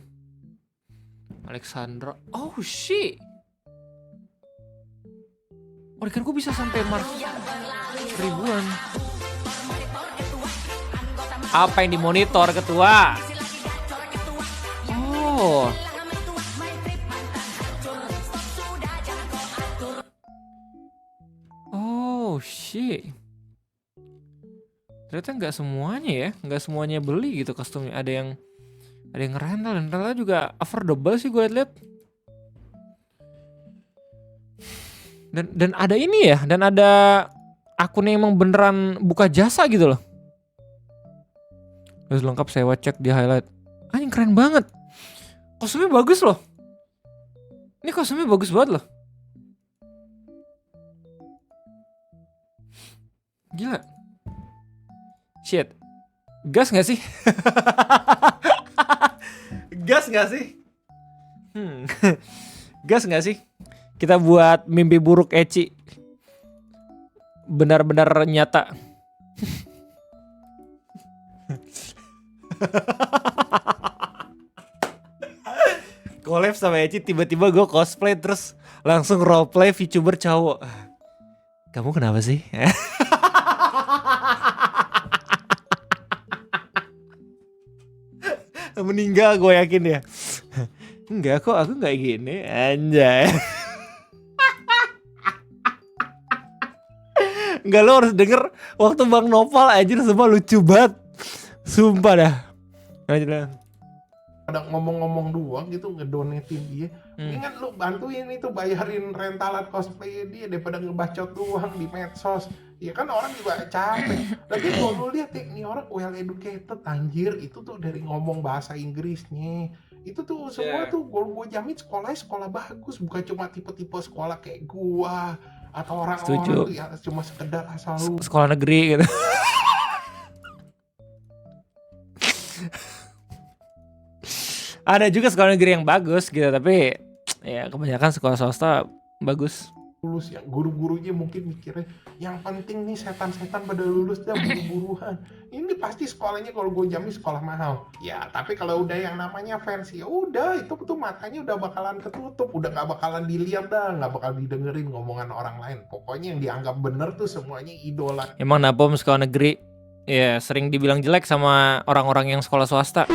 Alexandra. Oh shit. Oh kan gue bisa sampai Mars ribuan. Apa yang dimonitor ketua? Oh. Oh shit. Ternyata nggak semuanya ya, nggak semuanya beli gitu kostumnya. Ada yang rental dan rental juga affordable sih gue lihat. Dan ada ini ya, dan ada akun yang emang beneran buka jasa gitu loh. Terus lengkap sewa cek di highlight. Anjing keren banget. Kostumnya bagus loh. Ini kostumnya bagus banget loh. Gila. Shit. Gas gak sih? Gas gak sih? Gas gak sih? Kita buat mimpi buruk Eci benar-benar nyata. Collab sama Eci, tiba-tiba gue cosplay terus langsung roleplay VTuber cowok. Kamu kenapa sih? Meninggal gue yakin ya. Enggak kok, aku nggak gini, anjay. Enggak, lo harus denger waktu Bang Nopal aja semua lucu banget. Sumpah dah. Kadang ngomong-ngomong doang gitu ngedonetin dia. Ingat lu bantuin itu bayarin rentalan cosplay dia daripada ngebacot doang di medsos. Ya kan orang juga capek. Lagi lu lihat nih orang well educated anjir, itu tuh dari ngomong bahasa Inggrisnya. Itu tuh semua tuh gue jamin sekolah bagus, bukan cuma tipe-tipe sekolah kayak gua atau orang-orang tuh ya cuma sekedar asal lu. Sekolah negeri gitu. Ada juga sekolah negeri yang bagus gitu, tapi ya kebanyakan sekolah swasta bagus. Lulus ya, guru-gurunya mungkin mikirnya yang penting nih setan-setan pada lulus dah buru-buruan. Ini pasti sekolahnya kalau gue jamin sekolah mahal. Ya, tapi kalau udah yang namanya fans ya udah itu tuh matanya udah bakalan ketutup, udah nggak bakalan dilihat dah, nggak bakal didengerin ngomongan orang lain. Pokoknya yang dianggap bener tuh semuanya idola. Emang Napom sekolah negeri ya sering dibilang jelek sama orang-orang yang sekolah swasta.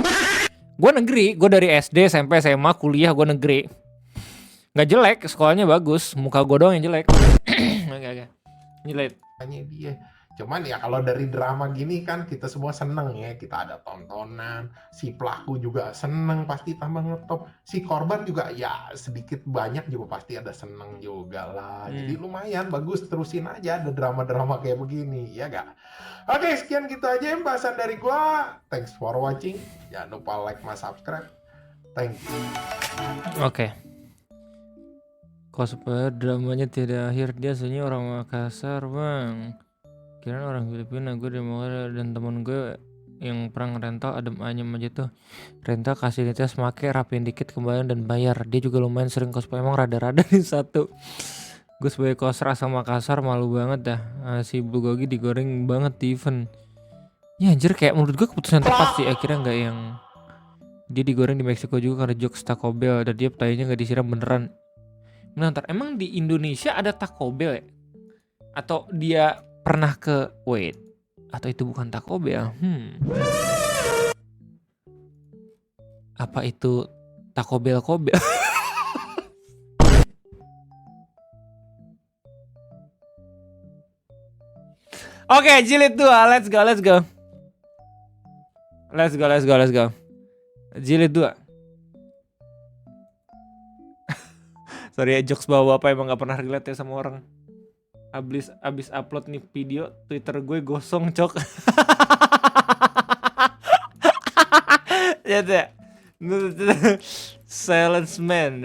Gue negeri, gue dari SD, SMP, SMA, kuliah gue negeri. Nggak jelek, sekolahnya bagus. Muka gue doang yang jelek. Enggak. Jelek. Hanya dia. Cuman ya kalau dari drama gini kan kita semua seneng ya. Kita ada tontonan. Si pelaku juga seneng pasti tambah ngetop. Si korban juga ya sedikit banyak juga pasti ada seneng juga lah. Jadi lumayan bagus, terusin aja ada drama-drama kayak begini. Ya gak? Oke, sekian gitu aja pembahasan dari gua. Thanks for watching. Jangan lupa like, subscribe. Thank you. Oke. Cosplayer dramanya tidak akhir, dia aslinya orang Makassar bang. Kirain orang Filipina. Gue dari Makassar dan temen gue yang pernah rental adem anyem aja tuh. Rental kasih tes make rapiin dikit kembali dan bayar. Dia juga lumayan sering cosplay, emang rada-rada nih satu. Gue sebagai kosra sama Makassar malu banget dah. Si bulgogi digoreng banget di event. Ya anjir, kayak menurut gue keputusan tepat sih. Akhirnya nggak yang dia digoreng di Meksiko juga karena jokes Taco Bell dan dia petainya nggak disiram beneran. Bentar, emang di Indonesia ada Taco Bell ya? Atau dia pernah ke atau itu bukan Taco Bell? Apa itu Taco Bell Kobel? Oke, jilid 2, let's go. Jilid 2. Sorry ya, jokes bawa apa emang gak pernah relate ya sama orang. Abis upload nih video, Twitter gue gosong cok. Ya. Silence man.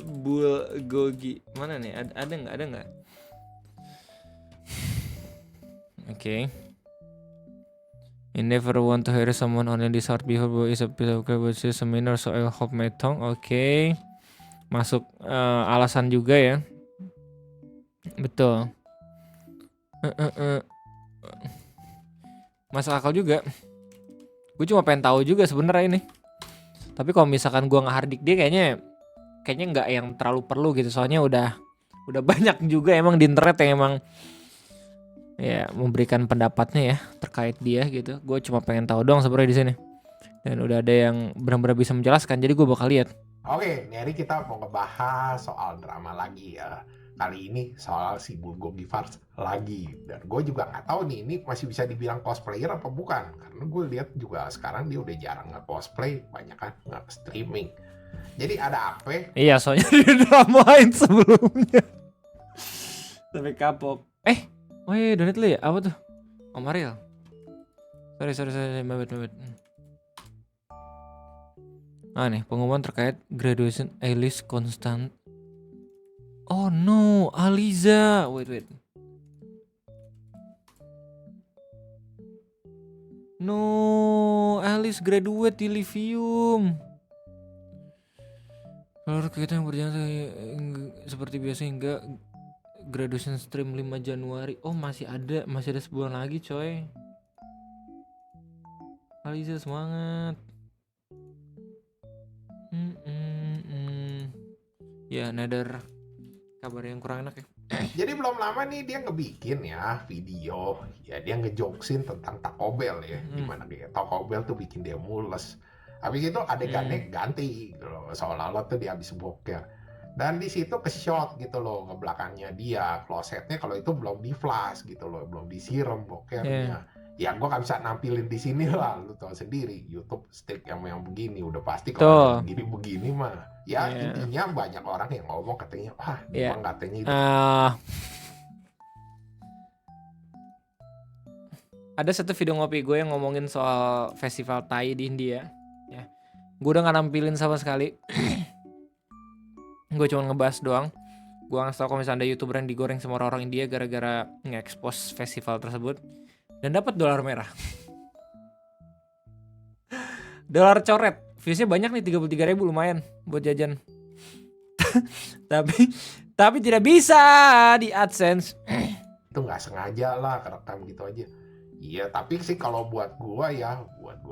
Bulgogi. Mana nih? Ada nggak? Oke. I never want to hear someone only this hard before, but is a piece of crap, which is a minor, so I'll hold my tongue. Oke. Masuk alasan juga ya. Betul. Masuk akal juga. Gue cuma pengen tahu juga sebenarnya ini. Tapi kalau misalkan gue ngehardik dia kayaknya nggak yang terlalu perlu gitu. Soalnya udah banyak juga emang di internet yang emang ya memberikan pendapatnya ya terkait dia gitu. Gue cuma pengen tahu doang sebenarnya di sini. Dan udah ada yang benar-benar bisa menjelaskan. Jadi gue bakal lihat. Oke, hari kita mau ngebahas soal drama lagi ya. kali ini soal si Bulgogi Fars lagi. Dan gue juga nggak tahu nih ini masih bisa dibilang cosplayer apa bukan, karena gue lihat juga sekarang dia udah jarang nge-cosplay, banyak kan nge-streaming. Jadi ada apa? Iya, soalnya dia dramain sebelumnya. Sampai kapok. Oh iya, donate lu ya? Apa tuh? Om Ariel. Sorry, my bad. Nih, pengumuman terkait graduation Alice Constant. Oh no, Aliza. Wait. No, Alice graduate di Livium. Kalau kita yang berjalan seperti biasa hingga graduation stream 5 Januari. Oh, masih ada sebulan lagi, coy. Aliza semangat. Ya, Nether kabar yang kurang enak ya. Jadi belum lama nih dia ngebikin ya video, ya dia ngejoksin tentang Taco Bell ya, gimana dia Taco Bell tuh bikin dia mules. Habis itu adegannya ganti gitu loh, seolah-olah tuh dia habis boker. Dan di situ ke shot gitu loh, ngebelakangnya dia, klosetnya kalau itu belum di flash gitu loh, belum disiram bokernya. Ya gue gak bisa nampilin di sini lah, lu tau sendiri YouTube stick yang begini udah pasti kalau begini mah. Ya intinya banyak orang yang ngomong katanya, wah emang katanya itu. Ada satu video ngopi gue yang ngomongin soal festival Thai di India. Ya, gue udah gak nampilin sama sekali. Gue cuma ngebahas doang. Gue ngasih tau kalau misalnya ada YouTuber yang digoreng sama orang-orang India gara-gara nge-expose festival tersebut. Dan dapat dolar merah. Dolar coret. Viewsnya banyak nih, 33.000, lumayan buat jajan. tapi tidak bisa di AdSense. Itu nggak sengaja lah kerekam gitu aja. Iya, tapi sih kalau buat gua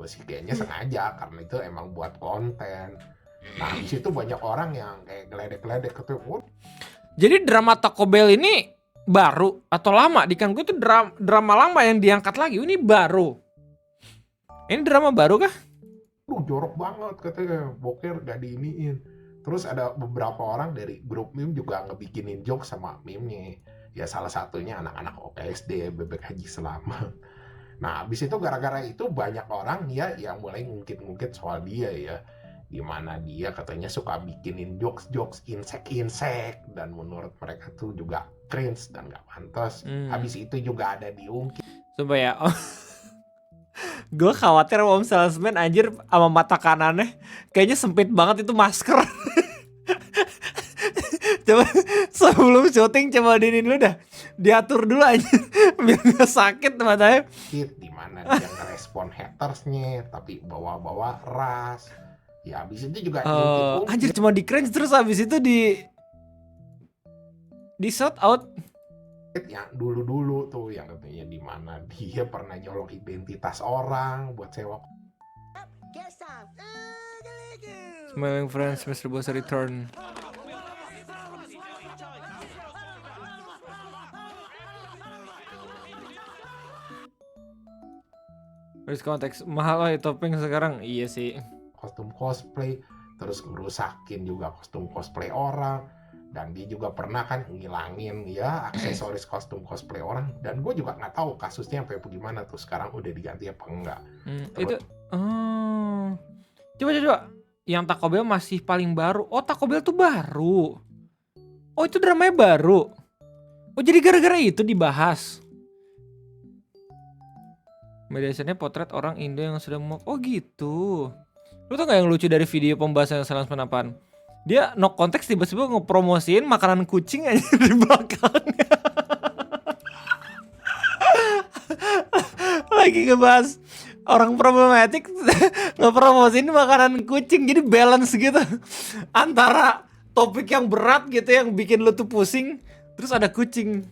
sih kayaknya sengaja karena itu emang buat konten. Nah, di situ banyak orang yang kayak geledek-geledek gitu. Jadi drama Taco Bell ini baru atau lama? Di kan gue tuh drama lama yang diangkat lagi. Ini baru. Ini drama baru kah? Jorok banget katanya, boker gak diiniin. Terus ada beberapa orang dari grup meme juga ngebikinin joke sama meme-nya. Ya salah satunya anak-anak OKSD, Bebek Haji Selamat. Nah abis itu gara-gara itu banyak orang ya yang mulai ngungkit-ngungkit soal dia ya. Dimana dia katanya suka bikinin jokes insek dan menurut mereka tuh juga cringe dan gak pantas. Habis itu juga ada diungkit. Coba ya. Gue khawatir Om Salesman anjir sama mata kanannya kayaknya sempit banget itu masker. Coba sebelum syuting coba dinin dulu dah. Diatur dulu aja biar gak sakit matanya. Dimana dia ngerespon hatersnya tapi bawa-bawa ras. Ya habis itu juga anjir cuma di cringe terus habis itu di shout out. Yang dulu-dulu tuh yang katanya di mana dia pernah nyolong identitas orang buat sewa. Smiling friends, Mr. Boss return. Terus konteks mahal lah topping sekarang. Iya sih. Kostum cosplay, terus ngerusakin juga kostum cosplay orang. Dan dia juga pernah kan ngilangin ya aksesoris kostum cosplay orang. Dan gue juga nggak tahu kasusnya sampai bagaimana tuh sekarang udah diganti apa enggak. Itu coba yang Taco Bell masih paling baru. Oh Taco Bell tuh baru. Oh itu dramanya baru. Oh jadi gara-gara itu dibahas. Mediasinya potret orang Indo yang sedang mau. Oh gitu. Lu tau gak yang lucu dari video pembahasan Salesman apaan? Dia no konteks tiba-tiba ngepromosiin makanan kucing aja di belakangnya. Lagi ngebahas orang problematik ngepromosiin makanan kucing. Jadi balance gitu. Antara topik yang berat gitu yang bikin lu tuh pusing. Terus ada kucing.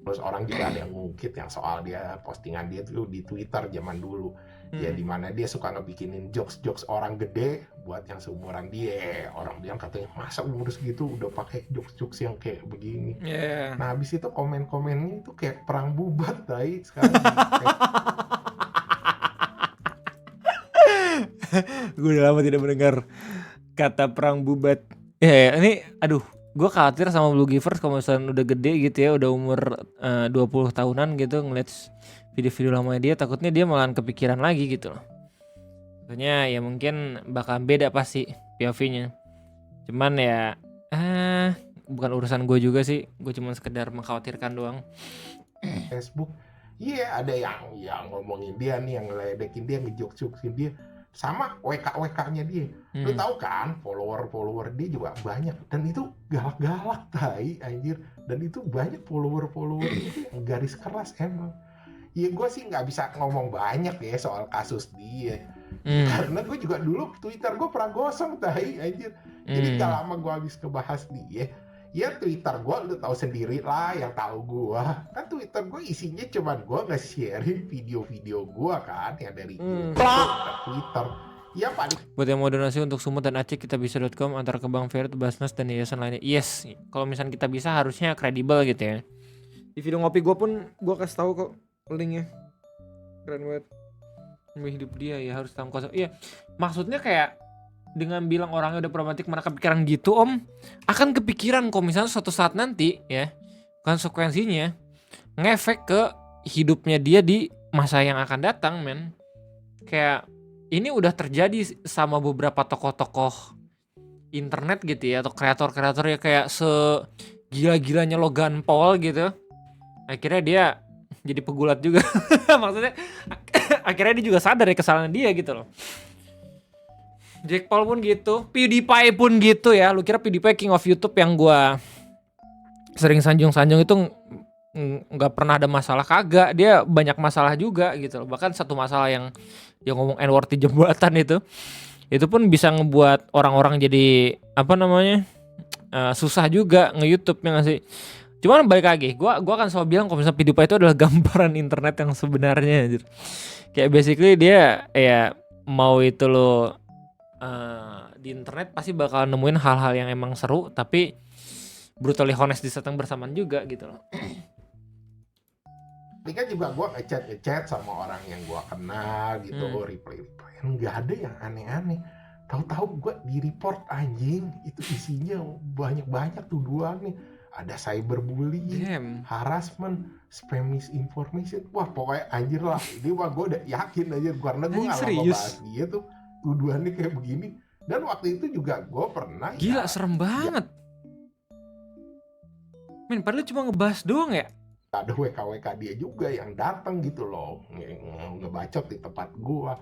Terus orang juga ada yang ngungkit yang soal dia postingan dia tuh di Twitter zaman dulu. Ya dimana dia suka ngebikinin jokes orang gede buat yang seumuran dia. Orang bilang katanya masa umur segitu udah pakai jokes yang kayak begini. Nah habis itu komen-komennya itu kayak perang bubat tadi sekarang. Gue udah lama tidak mendengar kata perang bubat. Ini aduh gue khawatir sama Blue Givers kalau misalnya udah gede gitu ya, udah umur 20 tahunan gitu ngeliat video-video lamanya dia, takutnya dia malah kepikiran lagi gitu loh. Soalnya ya mungkin bakal beda pasti POV-nya. Cuman ya bukan urusan gue juga sih, gue cuma sekedar mengkhawatirkan doang. Facebook. Iya, ada yang ngomongin dia nih, yang ngeledekin dia, ngejok-jokin dia. Sama WK-WK-nya dia. Lu tahu kan, follower dia juga banyak. Dan itu galak-galak, tai, anjir. Dan itu banyak follower itu yang garis keras emang. Ya gue sih nggak bisa ngomong banyak ya soal kasus dia. Karena gue juga dulu Twitter gue pernah gosong, tai, anjir. Jadi gak lama gue habis ngebahas dia. Ya Twitter gue lu tahu sendiri lah, yang tahu gue kan Twitter gue isinya cuman gue nge-sharing video-video gue kan yang dari YouTube ke Twitter. Ya paling Buat yang mau donasi untuk Sumut dan Aceh, kitabisa.com, antar ke Bank Ferit, Basnas dan yayasan lainnya. Yes, kalau misalnya kita bisa harusnya kredibel gitu ya. Di video ngopi gue pun gue kasih tahu kok linknya. Keren banget. Demi hidup dia ya harus tahu kosong. Iya, maksudnya kayak dengan bilang orangnya udah problematik, mana kepikiran gitu om, akan kepikiran kok misalnya suatu saat nanti ya konsekuensinya ngefek ke hidupnya dia di masa yang akan datang, men. Kayak ini udah terjadi sama beberapa tokoh-tokoh internet gitu ya, atau kreator-kreator ya, kayak segila-gilanya Logan Paul gitu. Akhirnya dia jadi pegulat juga. Maksudnya akhirnya dia juga sadar ya kesalahan dia gitu loh. Jack Paul pun gitu, PewDiePie pun gitu ya. Lu kira PewDiePie king of YouTube yang gua sering sanjung-sanjung itu nggak pernah ada masalah? Kagak, dia banyak masalah juga gitu loh. Bahkan satu masalah yang ngomong N-word di jembatan itu pun bisa ngebuat orang-orang jadi apa namanya susah juga nge-YouTube ya nggak sih. Cuman balik lagi, gua akan selalu bilang kalau misalnya PewDiePie itu adalah gambaran internet yang sebenarnya anjir. Kayak basically dia ya mau itu lo di internet pasti bakal nemuin hal-hal yang emang seru, tapi brutally honest di saat yang bersamaan juga gitu loh. ini kan juga gue ngechat sama orang yang gue kenal gitu, reply nggak ada yang aneh-aneh. Tahu-tahu gue di report, anjing, itu isinya banyak tuduhan nih. Ada cyberbullying, harassment, spam misinformation. Wah pokoknya anjir lah. Ini mah gue udah yakin aja karena gue nggak lama bahas dia tuh tuduhannya kayak begini. Dan waktu itu juga gue pernah gila serem banget. Men padahal cuma ngebahas doang ya. Ada WK dia juga yang datang gitu loh, ngebacot di tempat gue.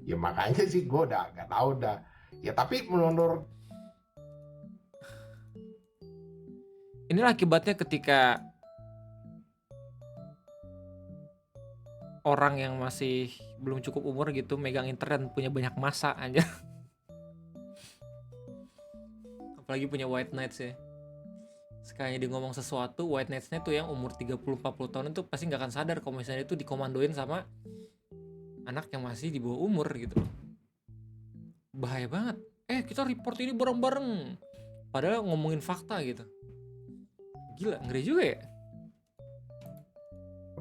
Ya makanya sih gue udah gak tahu dah. Ya tapi menurut inilah akibatnya ketika orang yang masih belum cukup umur gitu megang internet, punya banyak masa aja. Apalagi punya white knights ya. Sekalinya dia ngomong sesuatu, white knights-nya tuh yang umur 30-40 tahun itu pasti gak akan sadar kalau misalnya itu dikomandoin sama anak yang masih di bawah umur gitu. Bahaya banget. Kita report ini bareng-bareng, padahal ngomongin fakta gitu. Gila, ngeri juga ya.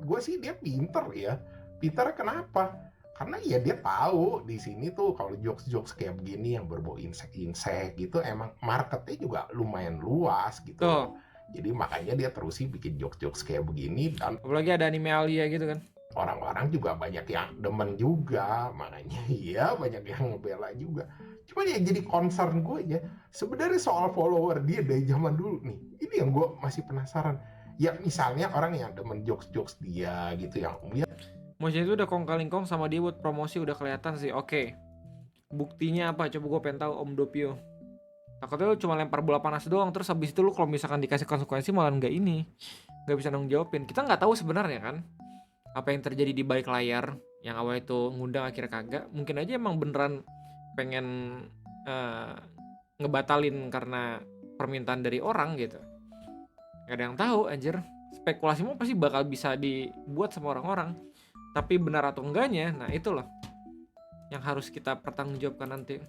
gue sih dia pinter ya. Pinter kenapa? Karena ya dia tahu di sini tuh kalau jokes kayak begini yang berbau insek gitu emang marketnya juga lumayan luas gitu. Tuh. Jadi makanya dia terusin bikin jokes kayak begini, dan apalagi ada anime Alia gitu kan. Orang-orang juga banyak yang demen juga, makanya ya banyak yang ngebela juga. Cuma ya jadi concern gue ya, sebenarnya soal follower dia dari zaman dulu nih. Ini yang gue masih penasaran. Ya misalnya orang yang demen jokes dia gitu yang Motion itu udah kong-kalingkong sama dia buat promosi udah kelihatan sih. Oke. Buktinya apa? Coba gue pengen tahu Om Dopio. Takutnya lu cuma lempar bola panas doang, terus habis itu lu kalau misalkan dikasih konsekuensi malah nggak bisa nanggung jawabin. Kita nggak tahu sebenarnya kan apa yang terjadi di balik layar. Yang awal itu ngundang akhirnya kagak. Mungkin aja emang beneran pengen ngebatalin karena permintaan dari orang gitu. Gak ada yang tahu anjir. Spekulasi mah pasti bakal bisa dibuat sama orang-orang. Tapi benar atau enggaknya, nah itulah yang harus kita pertanggungjawabkan nanti.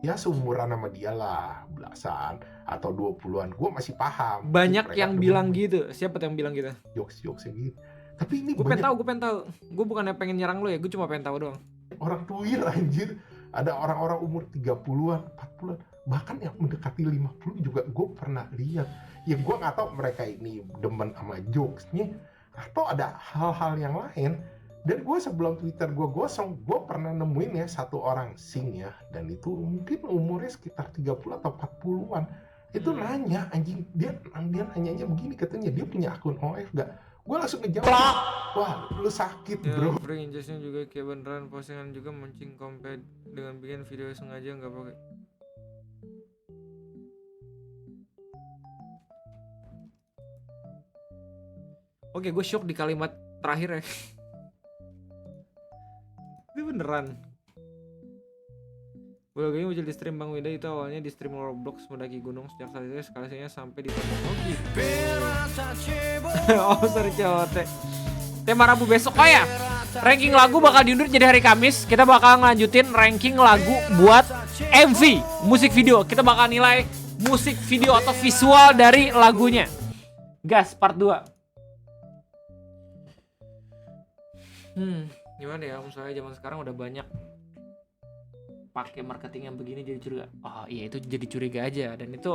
ya seumuran sama dia lah, belasan atau 20-an, gue masih paham. Banyak yang bilang gitu. Siapa yang bilang gitu? Jokes-jokesnya gitu. Tapi ini gue pengen tahu. Gue bukannya pengen nyerang lo ya, gue cuma pengen tahu doang. Orang tuir anjir. Ada orang-orang umur 30-an, 40-an. bahkan yang mendekati 50 juga gue pernah lihat. Ya gue nggak tahu mereka ini demen sama jokesnya atau ada hal-hal yang lain. Dan gue sebelum Twitter gue gosong, gue pernah nemuin ya satu orang sing ya, dan itu mungkin umurnya sekitar 30 atau 40-an. Itu nanya, anjing, dia nanyanya begini, katanya dia punya akun OF gak? Gue langsung ngejawab, wah lu sakit Ya, bro. prank injustice juga kayak beneran postingan juga mancing kompet dengan bikin video sengaja nggak pakai. Oke, gue shock di kalimat terakhir ya. Itu beneran. Vlog ini muncul di stream Bang Wida, itu awalnya di stream Roblox mendaki gunung, sejak saat itu eskalasinya sampai di tembok. Oh gitu. Oh sorry cowok. Tema Rabu besok. Oh ya, ranking lagu bakal diundur jadi hari Kamis. Kita bakal ngelanjutin ranking lagu buat MV, musik video. Kita bakal nilai musik video atau visual dari lagunya. Gas part 2. Gimana ya, misalnya zaman sekarang udah banyak pakai marketing yang begini jadi curiga. Oh iya, itu jadi curiga aja, dan itu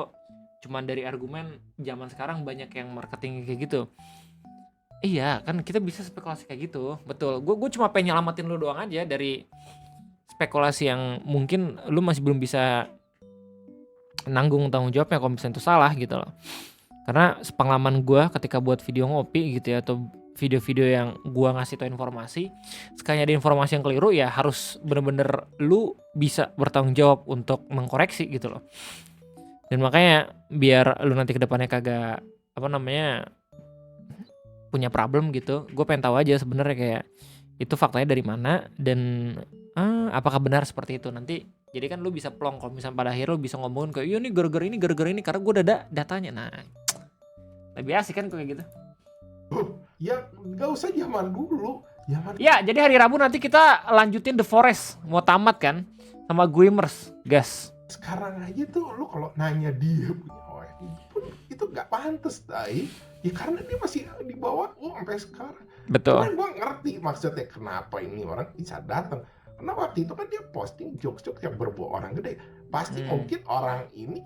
cuman dari argumen zaman sekarang banyak yang marketing kayak gitu. Iya kan, kita bisa spekulasi kayak gitu, betul. Gue cuma pengen nyelamatin lu doang aja dari spekulasi yang mungkin lu masih belum bisa nanggung tanggung jawabnya kalau misalnya itu salah gitu loh. Karena sepengalaman gue ketika buat video ngopi gitu ya, atau video-video yang gua ngasih tau informasi, sekalinya ada informasi yang keliru ya harus bener-bener lu bisa bertanggung jawab untuk mengkoreksi gitu loh. Dan makanya biar lu nanti kedepannya kagak punya problem gitu, gue pengen tahu aja sebenarnya kayak itu faktanya dari mana dan apakah benar seperti itu. Nanti jadi kan lu bisa plong kalau misalnya pada akhirnya lu bisa ngomongin kayak iya nih gara-gara ini karena gue udah ada datanya. Nah lebih asik kan kayak gitu. Ya nggak usah zaman dulu. Ya, jadi hari Rabu nanti kita lanjutin The Forest. Mau tamat kan? Sama Guimers, gas. Sekarang aja tuh lu kalau nanya dia punya OF pun itu nggak pantas, dai. Ya karena dia masih di bawah sampai sekarang. Betul. Cuman gua ngerti maksudnya kenapa ini orang bisa datang. Karena waktu itu kan dia posting jokes-jokes yang berbau orang gede. Pasti mungkin orang ini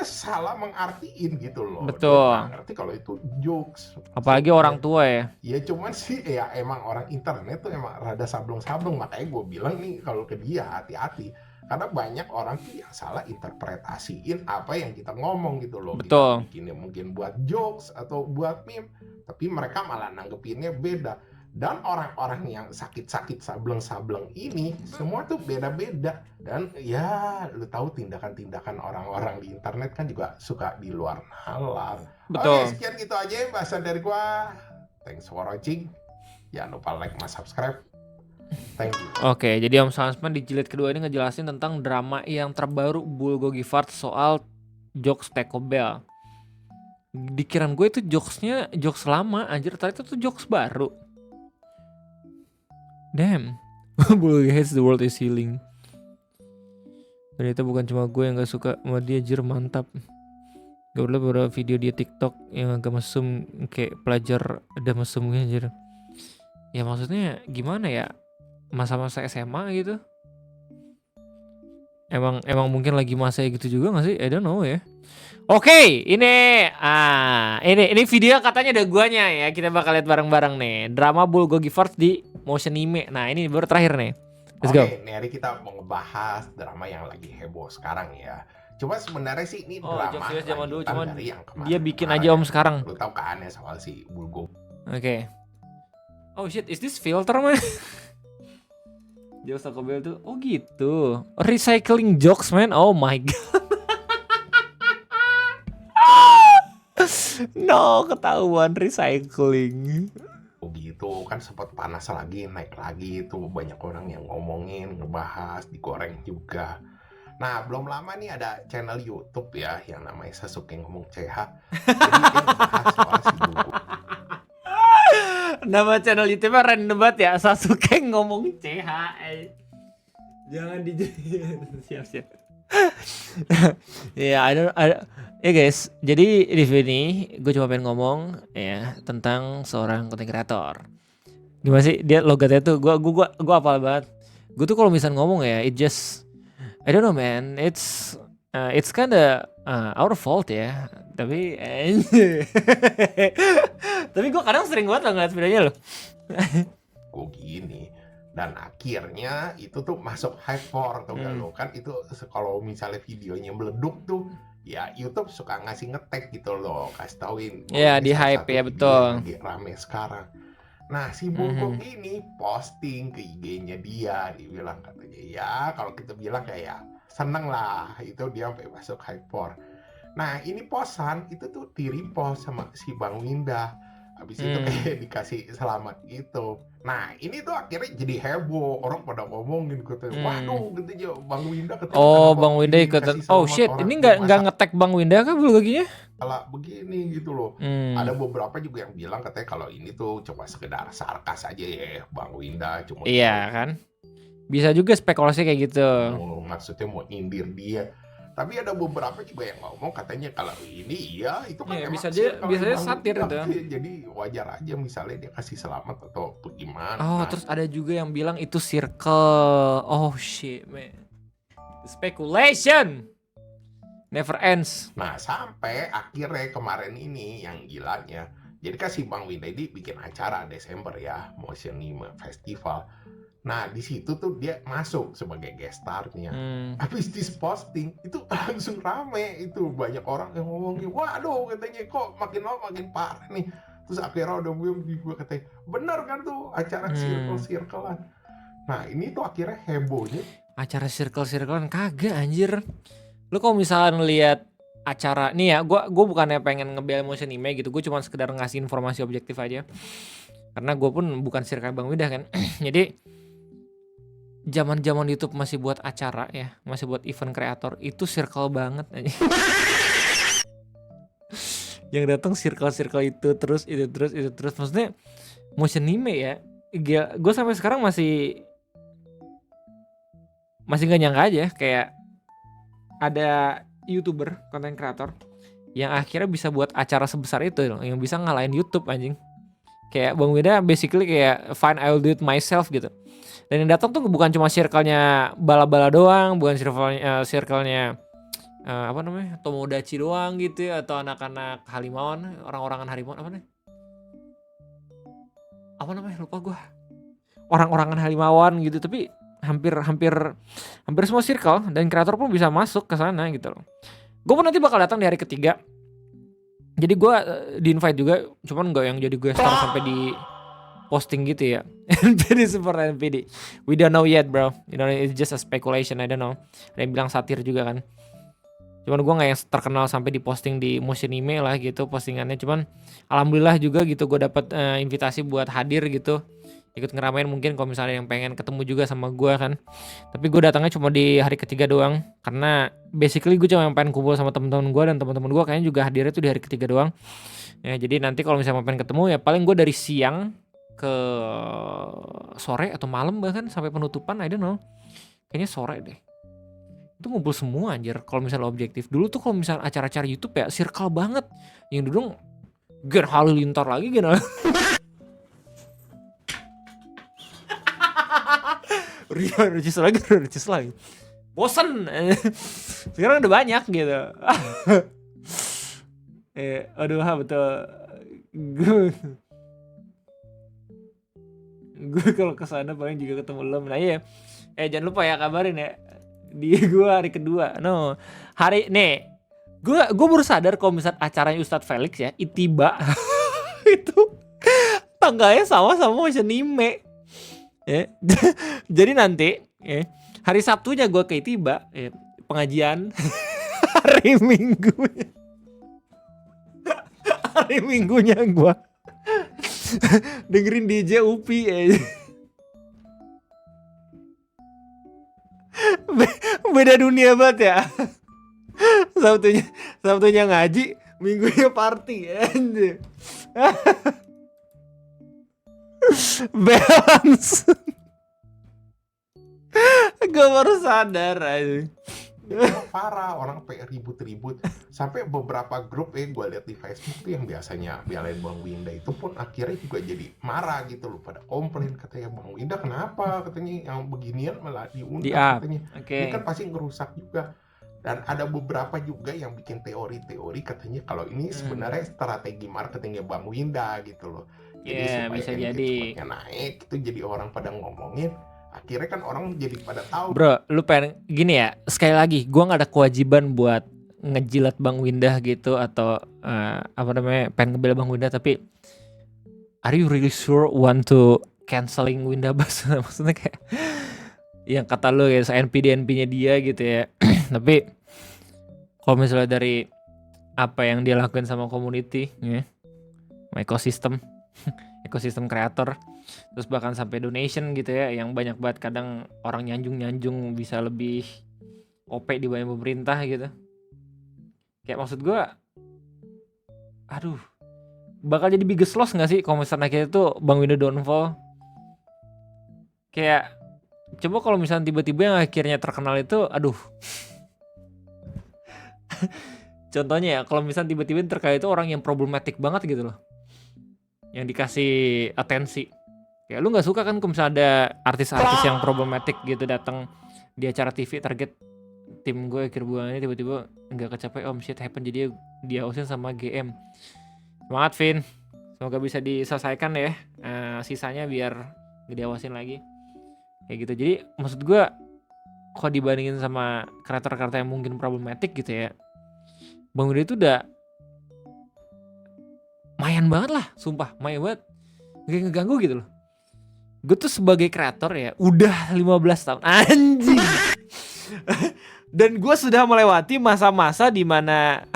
salah mengartiin gitu loh. Betul. Dia ngerti kalau itu jokes. Apalagi orang tua ya. Ya cuman sih ya emang orang internet tuh emang rada sablong-sablong. Makanya gue bilang nih kalau ke dia hati-hati. Karena banyak orang tuh yang salah interpretasiin apa yang kita ngomong gitu loh. Betul. Kita bikinnya mungkin buat jokes atau buat meme. Tapi mereka malah nanggepinnya beda. Dan orang-orang yang sakit-sakit sableng-sableng ini semua tuh beda-beda. Dan ya lu tahu tindakan-tindakan orang-orang di internet kan juga suka di luar nalar. Betul. Oke, sekian gitu aja bahasan dari gua. Thanks for watching. Jangan lupa like sama subscribe. Thank you. Oke, jadi Om Sansman di jilid kedua ini ngejelasin tentang drama yang terbaru Bulgogi Fart soal jokes Taco Bell. Dikirain gue itu jokesnya jokes lama, anjir, ternyata itu tuh jokes baru. Damn. Bulgogi hates the world is healing. Ternyata bukan cuma gue yang gak suka sama dia, jir, mantap. Gak boleh beberapa video dia TikTok yang agak mesum kayak pelajar ada mesumnya, anjir. Ya maksudnya gimana ya? Masa-masa SMA gitu. Emang mungkin lagi masa gitu juga gak sih? I don't know ya. Oke, ini video katanya ada guanya ya. Kita bakal lihat bareng-bareng nih. Drama Bulgogi Fart di motion anime. Nah, ini baru terakhir nih. Let's go. Oke, hari kita mau ngebahas drama yang lagi heboh sekarang ya. Coba sebenarnya sih ini drama zaman dulu, cuman dari yang kemarin. dia bikin aja Om sekarang. Lu tahu kan ya soal si Bulgogi. Oke. Oh shit, is this filter man? Jokes Taco Bell tuh, oh gitu. Recycling jokes man, oh my god. No, ketahuan recycling. Begitu kan sempat panas lagi, naik lagi itu banyak orang yang ngomongin, ngebahas, digoreng juga. Nah, belum lama nih ada channel YouTube ya yang namanya Sasuke Ngomong CH. Jadi dia ngebahas soal si Bulgogi. Nama channel YouTube-nya random banget ya, Sasuke Ngomong CH. Jangan siap-siap. Ya, ya guys, jadi review ini gue cuma pengen ngomong ya tentang seorang content creator. Gimana sih dia logatnya tuh? Gue apal banget. Gue tuh kalau misalnya ngomong ya, it just I don't know man, it's it's kinda our fault ya. Tapi tapi gue kadang sering banget ngeliat videonya loh. Gue gini. Dan akhirnya itu tuh masuk hype tuh lo kan itu kalau misalnya videonya meleduk tuh ya YouTube suka ngasih nge-tag gitu loh, kasih tauin. Iya, ini di salah hype satu ya, video betul. yang lagi rame sekarang. Nah si Bulgog ini posting ke IG-nya dia bilang katanya ya kalau kita bilang kayak seneng lah itu dia sampai masuk hype. Nah ini posan itu tuh di-repost sama si Bang Winda. Habis itu kayak dikasih selamat gitu. Nah ini tuh akhirnya jadi heboh. Orang pada ngomongin katanya, waduh gitu Bang Winda ketemu. Oh, Bang Winda ikutan. Oh shit, ini nggak nge-tag Bang Winda kan Bulgoginya? Kalau begini gitu loh. Ada beberapa juga yang bilang katanya kalau ini tuh cuma sekedar sarkas aja ya Bang Winda. Cuma iya kan. Bisa juga spekulasi kayak gitu. Maksudnya mau nyindir dia. Tapi ada beberapa juga yang ngomong katanya kalau ini iya itu kan ya, emang bisa aja satir itu. Jadi wajar aja misalnya dia kasih selamat atau bagaimana. Oh, terus ada juga yang bilang itu circle. Oh shit, man. Speculation never ends. Nah, sampai akhirnya kemarin ini yang gilanya. Jadi kan si Bang Winda ini bikin acara Desember ya, Motion Anime Festival. Nah di situ tuh dia masuk sebagai guest star-nya. Habis di posting itu langsung rame itu banyak orang yang ngomongin, waduh katanya kok makin lama makin parah nih. Terus akhirnya udah gue katanya, bener kan tuh acara circle-circlean. Nah ini tuh akhirnya hebohnya. Acara circle-circlean kagak anjir. Lu kalau misalnya ngeliat acara nih ya, gue bukannya pengen ngebel Motion Anime gitu, gue cuma sekedar ngasih informasi objektif aja. Karena gue pun bukan circle Bang Widah kan. Jadi zaman YouTube masih buat acara ya, masih buat event kreator, itu circle banget aja. Yang datang circle itu terus. Maksudnya Motion Anime ya, gue sampai sekarang masih gak nyangka aja kayak ada YouTuber, konten kreator yang akhirnya bisa buat acara sebesar itu loh, yang bisa ngalahin YouTube anjing. Kayak Bang Wida basically kayak fine I'll do it myself gitu. Dan yang datang tuh bukan cuma circle-nya bala-bala doang, bukan circle-nya apa namanya? Tomodachi doang gitu ya, atau anak-anak Halimawan, orang-orangan Halimawan apa nih? Apa namanya? Lupa gua. Orang-orangan Halimawan gitu, tapi hampir semua circle dan kreator pun bisa masuk ke sana gitu loh. Gue pun nanti bakal datang di hari ketiga. Jadi gue di-invite juga, cuman gak yang jadi guest star sampai di posting gitu ya. NPD support NPD. We don't know yet bro. You know, it's just a speculation, I don't know. Ada yang bilang satir juga kan. Cuman gue gak yang terkenal sampai di posting di Motion Anime lah gitu postingannya. Cuman alhamdulillah juga gitu gue dapat invitasi buat hadir gitu. Ikut ngeramein mungkin kalau misalnya yang pengen ketemu juga sama gue kan. Tapi gue datangnya cuma di hari ketiga doang. Karena basically gue cuma pengen kumpul sama teman-teman gue, dan teman-teman gue kayaknya juga hadirnya tuh di hari ketiga doang. Ya, jadi nanti kalau misalnya pengen ketemu ya paling gue dari siang ke sore atau malam bahkan sampai penutupan, I don't know. Kayaknya sore deh. Itu ngumpul semua anjir kalau misalnya objektif. Dulu tuh kalau misalnya acara-acara YouTube ya circle banget. Yang dulu Gen Halilintar lagi Gen Recis lagi. Bosen. Sekarang udah banyak gitu. Aduh betul. Gue kalau kesana paling juga ketemu lo. Nah iya. Jangan lupa ya kabarin ya. Di gue hari kedua. No. Hari nih. Gue baru sadar kalau misalnya acaranya Ustadz Felix ya, Itiba. Itu tanggalnya sama Motion Anime. Ya. Jadi nanti hari Sabtunya gue ke Itiba pengajian. Hari Minggunya gue dengerin DJ Upi beda dunia banget ya. Sabtunya ngaji, Minggunya party anjir. Balance. Gue baru sadar aja. Parah, orang ribut-ribut sampai beberapa grup gue lihat di Facebook tuh yang biasanya belain Bang Winda itu pun akhirnya juga jadi marah gitu loh, pada komplain katanya Bang Winda kenapa katanya yang beginian malah diundang katanya. Ini kan pasti ngerusak juga. Dan ada beberapa juga yang bikin teori-teori katanya kalau ini sebenarnya strategi marketingnya Bang Winda gitu loh. Jadi Iya, supaya bisa jadi. engagementnya naik, itu jadi orang pada ngomongin. Akhirnya kan orang jadi pada tahu. Bro, lu pengen gini ya, sekali lagi, gua nggak ada kewajiban buat ngejilat Bang Windah gitu atau apa namanya, pengen ngebela Bang Windah, tapi are you really sure want to canceling Windah Bas? Maksudnya kayak yang kata lu ya, NPD-NP-nya dia gitu ya. Tapi kalau misalnya dari apa yang dia lakukan sama community, ya, sama ekosistem, ekosistem kreator, terus bahkan sampai donation gitu ya, yang banyak banget kadang orang nyanjung bisa lebih OP dibanding pemerintah gitu. Kayak maksud gua, aduh, bakal jadi biggest loss nggak sih kalau misalnya kayak itu Bang Winda downfall? Kayak coba kalau misalnya tiba-tiba yang akhirnya terkenal itu, aduh. Contohnya ya, kalau misalnya tiba-tiba yang terkenal itu orang yang problematik banget gitu loh, yang dikasih atensi. Kayak lu nggak suka kan kalau misalnya ada artis-artis yang problematik gitu datang di acara TV target tim gue akhir bulannya, tiba-tiba nggak kecapai, shit happen, jadi dia hostin sama GM. Semangat Vin, semoga bisa diselesaikan ya, sisanya biar nggak diawasin lagi kayak gitu. Jadi maksud gue, kalau dibandingin sama kreator-kreator yang mungkin problematik gitu ya, Bang Winda itu udah mayan banget lah, sumpah mayan banget, gak ngeganggu gitu loh. Gue tuh sebagai kreator ya udah 15 tahun anjing. Dan gue sudah melewati masa-masa dimana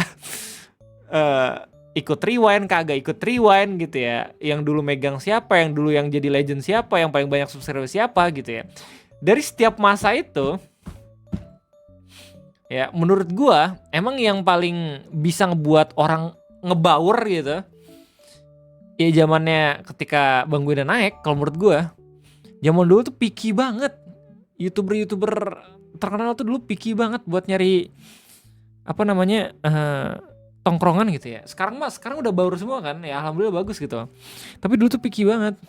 ikut rewind, kagak ikut rewind gitu ya. Yang dulu megang siapa, yang dulu yang jadi legend siapa, yang paling banyak subscriber siapa gitu ya. Dari setiap masa itu ya, menurut gue emang yang paling bisa ngebuat orang ngebaur gitu ya zamannya ketika Bang Winda naik. Kalau menurut gue zaman dulu tuh picky banget, youtuber terkenal tuh dulu picky banget buat nyari apa namanya tongkrongan gitu ya. Sekarang udah baru semua kan ya, alhamdulillah bagus gitu. Tapi dulu tuh picky banget.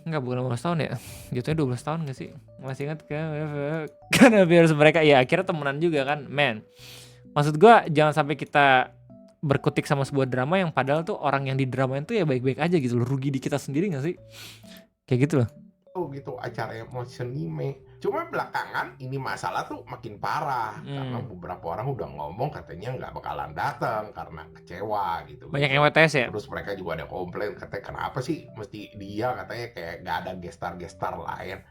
Enggak, bukan 15 tahun ya, jatuhnya 12 tahun gak sih? Masih ingat kan? Karena biar mereka ya akhirnya temenan juga kan, man. Maksud gua jangan sampai kita berkutik sama sebuah drama yang padahal tuh orang yang di drama itu ya baik-baik aja gitu loh. Rugi di kita sendiri gak sih? Kayak gitu loh. Oh gitu, acara emotion anime. Cuma belakangan ini masalah tuh makin parah karena beberapa orang udah ngomong katanya nggak bakalan datang karena kecewa gitu. Banyak yang WTS ya? Terus mereka juga ada komplain katanya kenapa sih mesti dia, katanya kayak nggak ada gestar lain.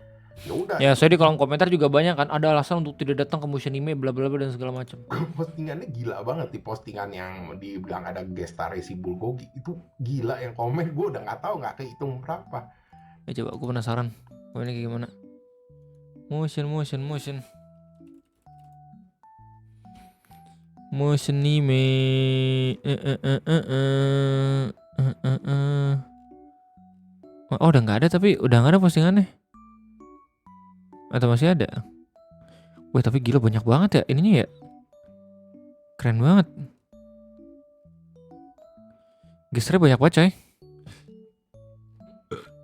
Ya udah. Ya, soalnya di kolom komentar juga banyak kan ada alasan untuk tidak datang ke Motion Anime bla bla bla dan segala macam. Postingannya gila banget, di postingan yang dibilang ada gestar si Bulgogi itu gila, yang komen gue udah nggak tahu nggak kehitung berapa. Ya coba aku penasaran, ini kayak gimana? Motion Anime. Oh, udah nggak ada, tapi udah nggak ada postingannya. Atau masih ada? Wah, tapi gila banyak banget ya ininya ya. Keren banget. Gesternya banyak banget coy.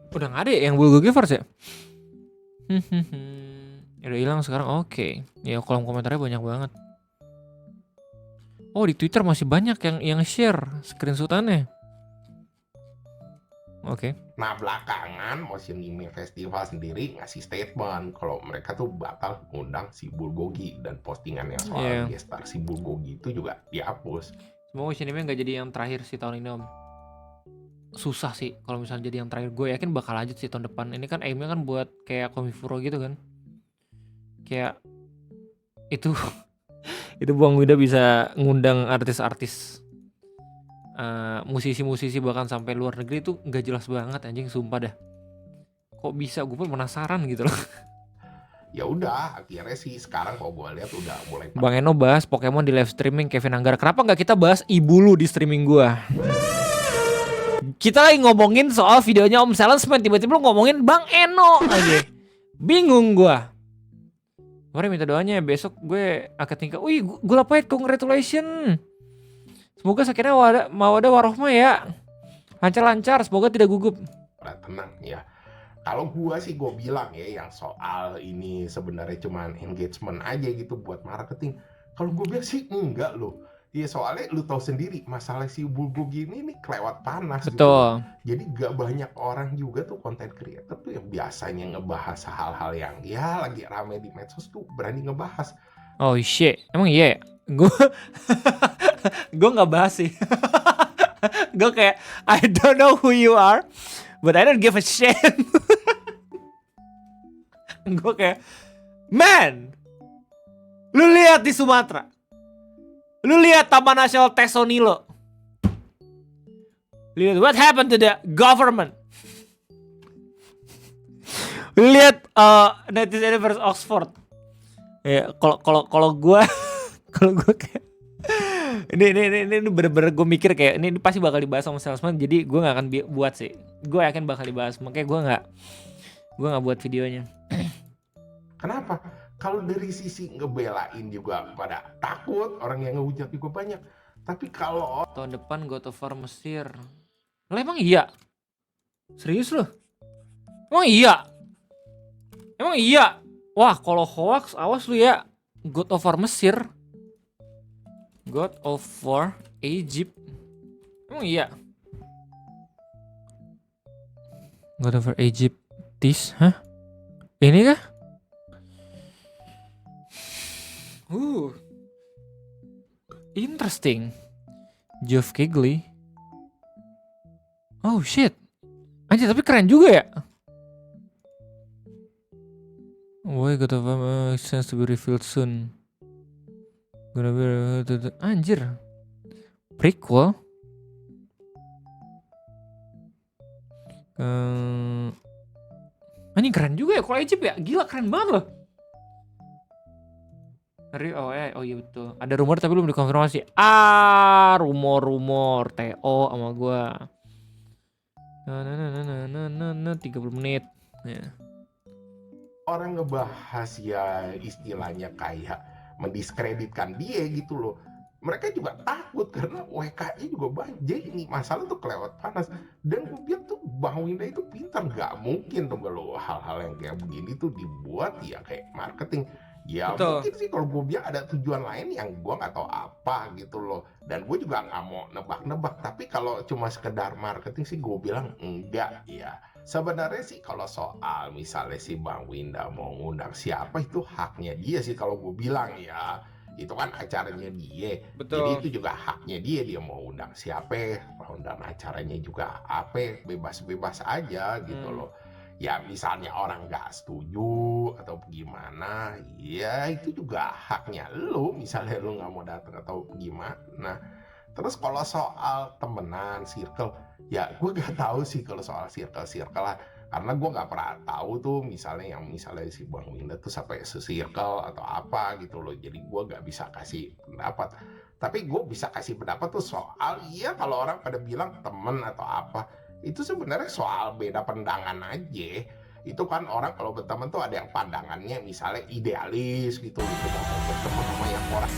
Udah nggak ada ya yang Bulgogi Force ya? Udah hilang sekarang, oke. Ya kolom komentarnya banyak banget. Oh, di Twitter masih banyak yang share screenshotannya. Oke. Nah belakangan Motion Anime Festival sendiri ngasih statement kalau mereka tuh bakal ngundang si Bulgogi, dan postingan yang soal gestar si Bulgogi itu juga dihapus. Semoga Motion Anime nggak jadi yang terakhir sih tahun ini om. Susah sih kalau misalnya jadi yang terakhir. Gue yakin bakal lanjut sih tahun depan. Ini kan aimnya kan buat kayak Komifuro gitu kan. Kayak itu itu Bang Winda bisa ngundang artis-artis, musisi-musisi bahkan sampai luar negeri tuh nggak jelas banget anjing, sumpah dah. Kok bisa, gue pun penasaran gitu loh. Ya udah, akhirnya sih sekarang kalau gue lihat udah mulai. Bang Eno bahas Pokemon di live streaming Kevin Anggara. Kenapa nggak kita bahas ibu lu di streaming gue? Kita lagi ngomongin soal videonya Om Salesman, tiba-tiba lu ngomongin Bang Eno aja. Bingung gua. Mari minta doanya besok gue akan tinggal. Wih, gue lapait, congratulations. Semoga sakitnya mawadah warohmah ya. Lancar-lancar, semoga tidak gugup. Tenang ya. Kalau gua sih gue bilang ya yang soal ini sebenarnya cuman engagement aja gitu buat marketing. Kalau gue bilang sih enggak loh. Iya soalnya lu tahu sendiri masalah si bulgogi ini nih kelewat panas gitu loh. Betul. Jadi gak banyak orang juga tuh content creator tuh yang biasanya ngebahas hal-hal yang ya lagi rame di medsos tuh berani ngebahas. Oh shit, emang iya ya? Gue gue nggak bahas sih. Gue kayak I don't know who you are, but I don't give a shit. Gue kayak, man, lu lihat di Sumatera, lu lihat Taman Nasional Tesonilo, lihat what happened to the government. Lu lihat 90th Anniversary Oxford. Ya, kalau gue kalau gue kayak ini bener-bener gue mikir kayak ini pasti bakal dibahas sama salesman, jadi gue nggak akan buat sih. Gue yakin bakal dibahas, makanya gue nggak buat videonya. Kenapa? Kalau dari sisi ngebelain juga pada takut, orang yang ngehujat juga banyak. Tapi kalau Tahun depan God of War Mesir. Lah emang iya? Serius loh? Emang iya? Emang iya? Wah, kalau hoax awas lu ya. God of War Mesir. God of War Egypt. Emang iya? God of War Egypt. Hah? Ini kah? Interesting. Geoff Keighley. Oh shit. Anjir tapi keren juga ya. Why God of War sense to be revealed soon. Gonna be anjir. Prequel. Ini keren juga ya kalau Egypt ya. Gila keren banget loh. Oh iya betul. Ada rumor tapi belum dikonfirmasi. Rumor TO sama gua. 30 menit. Ya. orang ngebahas ya istilahnya kayak mendiskreditkan dia gitu loh, mereka juga takut karena WK-nya juga banyak. Jadi ini masalah tuh kelewat panas. Dan gue bilang tuh Bang Winda itu pintar, nggak mungkin tuh kalau hal-hal yang kayak begini tuh dibuat ya kayak marketing. Ya Betul. mungkin sih kalau gue bilang ada tujuan lain yang gue nggak tahu apa gitu loh. Dan gue juga nggak mau nebak-nebak. Tapi kalau cuma sekedar marketing sih gue bilang enggak ya. Sebenarnya sih kalau soal misalnya si Bang Winda mau ngundang siapa itu haknya dia sih kalau gue bilang ya. Itu kan acaranya dia. Betul. Jadi itu juga haknya dia mau undang siapa, mau undang acaranya juga apa, bebas-bebas aja gitu loh. Ya misalnya orang nggak setuju atau gimana, ya itu juga haknya lu. Misalnya lu nggak mau datang atau gimana. Terus kalau soal temenan, circle, ya gue nggak tahu sih kalau soal circle lah. Karena gue nggak pernah tahu tuh misalnya si Bang Winda tuh sampai se-circle atau apa gitu loh. Jadi gue nggak bisa kasih pendapat. Tapi gue bisa kasih pendapat tuh soal iya kalau orang pada bilang temen atau apa, itu sebenarnya soal beda pandangan aja. Itu kan orang kalau berteman tuh ada yang pandangannya misalnya idealis gitu mau berteman sama yang orang.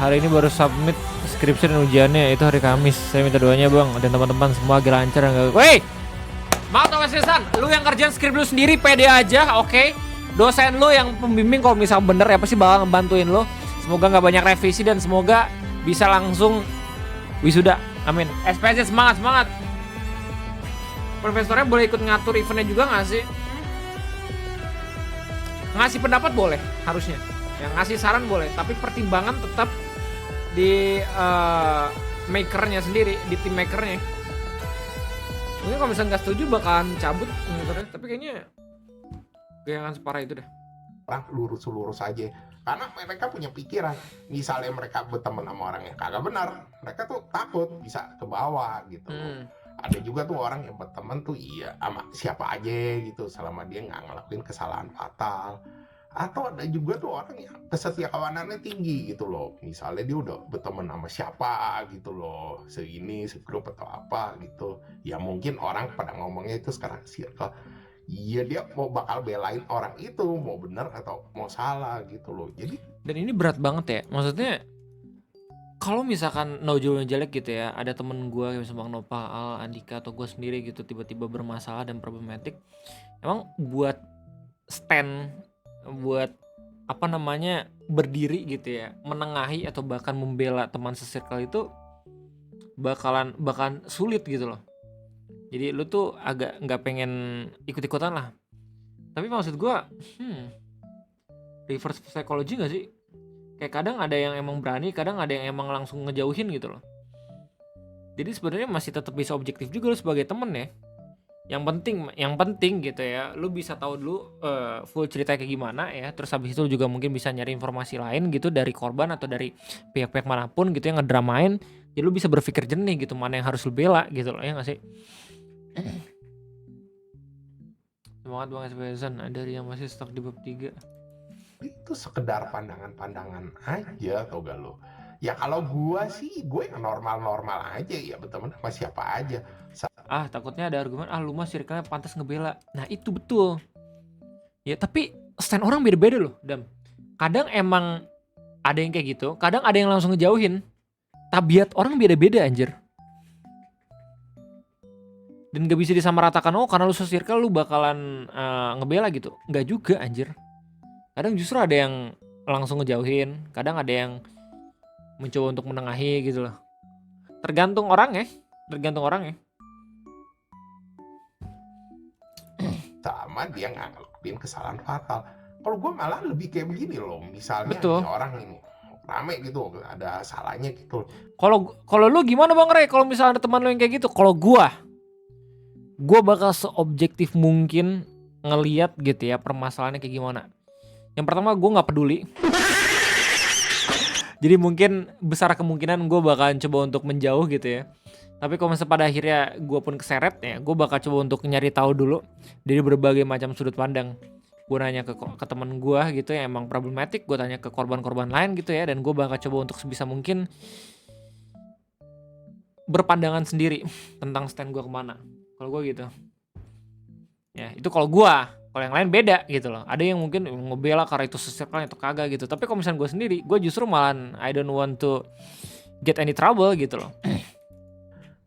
Hari ini baru submit skripsi dan ujiannya, itu hari Kamis. Saya minta doanya bang, dan teman-teman semua lagi lancar. Woi, maaf Thomas Sisan, lu yang kerjaan skrip lu sendiri pede aja, oke? Dosen lu yang pembimbing kalau misal bener ya pasti bakal ngebantuin lu. Semoga nggak banyak revisi dan semoga bisa langsung wisuda. Amin. SPJ semangat. Profesornya boleh ikut ngatur eventnya juga nggak sih? Ngasih pendapat boleh harusnya. Yang ngasih saran boleh, tapi pertimbangan tetap di makernya sendiri, di tim makernya. Mungkin kalau misalnya nggak setuju bakalan cabut menurutnya, tapi kayaknya jangan separah itu deh. Orang lurus aja, karena mereka punya pikiran. Misalnya mereka berteman sama orang yang kagak benar, mereka tuh takut bisa ke bawah gitu. Ada juga tuh orang yang berteman tuh iya sama siapa aja gitu selama dia nggak ngelakuin kesalahan fatal. Atau ada juga tuh orang yang kesetiakawanannya tinggi gitu loh. Misalnya dia udah berteman sama siapa gitu loh, segrup atau apa gitu. Ya mungkin orang pada ngomongnya itu sekarang circle. Iya dia mau bakal belain orang itu mau benar atau mau salah gitu loh. Jadi dan ini berat banget ya. Maksudnya kalau misalkan nojolnya jelek gitu ya, ada temen gue kayak misalnya Bang Nopal, Al, Andika atau gue sendiri gitu tiba-tiba bermasalah dan problematik, emang buat stand, buat apa namanya berdiri gitu ya, menengahi atau bahkan membela teman se-circle itu bakalan sulit gitu loh. Jadi lu tuh agak nggak pengen ikut-ikutan lah. Tapi maksud gue, reverse psychology nggak sih? Kayak kadang ada yang emang berani, kadang ada yang emang langsung ngejauhin gitu loh. Jadi sebenarnya masih tetap bisa objektif juga lu sebagai temen ya. Yang penting gitu ya, lu bisa tahu dulu full cerita kayak gimana ya. Terus habis itu juga mungkin bisa nyari informasi lain gitu dari korban atau dari pihak-pihak manapun gitu yang ngedramain. Ya lu bisa berpikir jernih gitu, mana yang harus lu bela gitu loh, ya nggak sih? Semangat Bang Espesan, ada yang masih stuck di bab 3. Itu sekedar pandangan-pandangan aja, tau gak lo? Ya kalau gua sih, gue yang normal-normal aja ya, berteman sama siapa aja. Takutnya ada argumen, lu mah circle-nya pantas ngebela. Nah itu betul. Ya tapi stand orang beda-beda loh, Dam. Kadang emang ada yang kayak gitu, kadang ada yang langsung ngejauhin. Tabiat orang beda-beda anjir. Dan gak bisa disamaratakan, karena lu se-circle lu bakalan ngebela gitu. Gak juga anjir. Kadang justru ada yang langsung ngejauhin, kadang ada yang mencoba untuk menengahi gitu loh. Tergantung orang ya. Sama dia ngelakuin kesalahan fatal. Kalau gue malah lebih kayak begini loh, misalnya Betul. nih orang ini rame gitu, ada salahnya gitu. Kalau lu gimana Bang Ray? Kalau misalnya ada teman lu yang kayak gitu, kalau gua bakal seobjektif mungkin ngelihat gitu ya permasalahannya kayak gimana. Yang pertama gue nggak peduli. Jadi mungkin besar kemungkinan gue bakalan coba untuk menjauh gitu ya. Tapi kalau misalnya pada akhirnya gue pun keseret ya, gue bakal coba untuk nyari tahu dulu dari berbagai macam sudut pandang. Gue nanya ke teman gue gitu yang emang problematik, gue tanya ke korban-korban lain gitu ya, dan gue bakal coba untuk sebisa mungkin berpandangan sendiri tentang stand gue kemana. Kalau gue gitu. Ya itu kalau gue. Kalau yang lain beda gitu loh. Ada yang mungkin ngebela karena itu se-circle atau kagak gitu. Tapi kalau misalnya gue sendiri, gue justru malah I don't want to get any trouble gitu loh.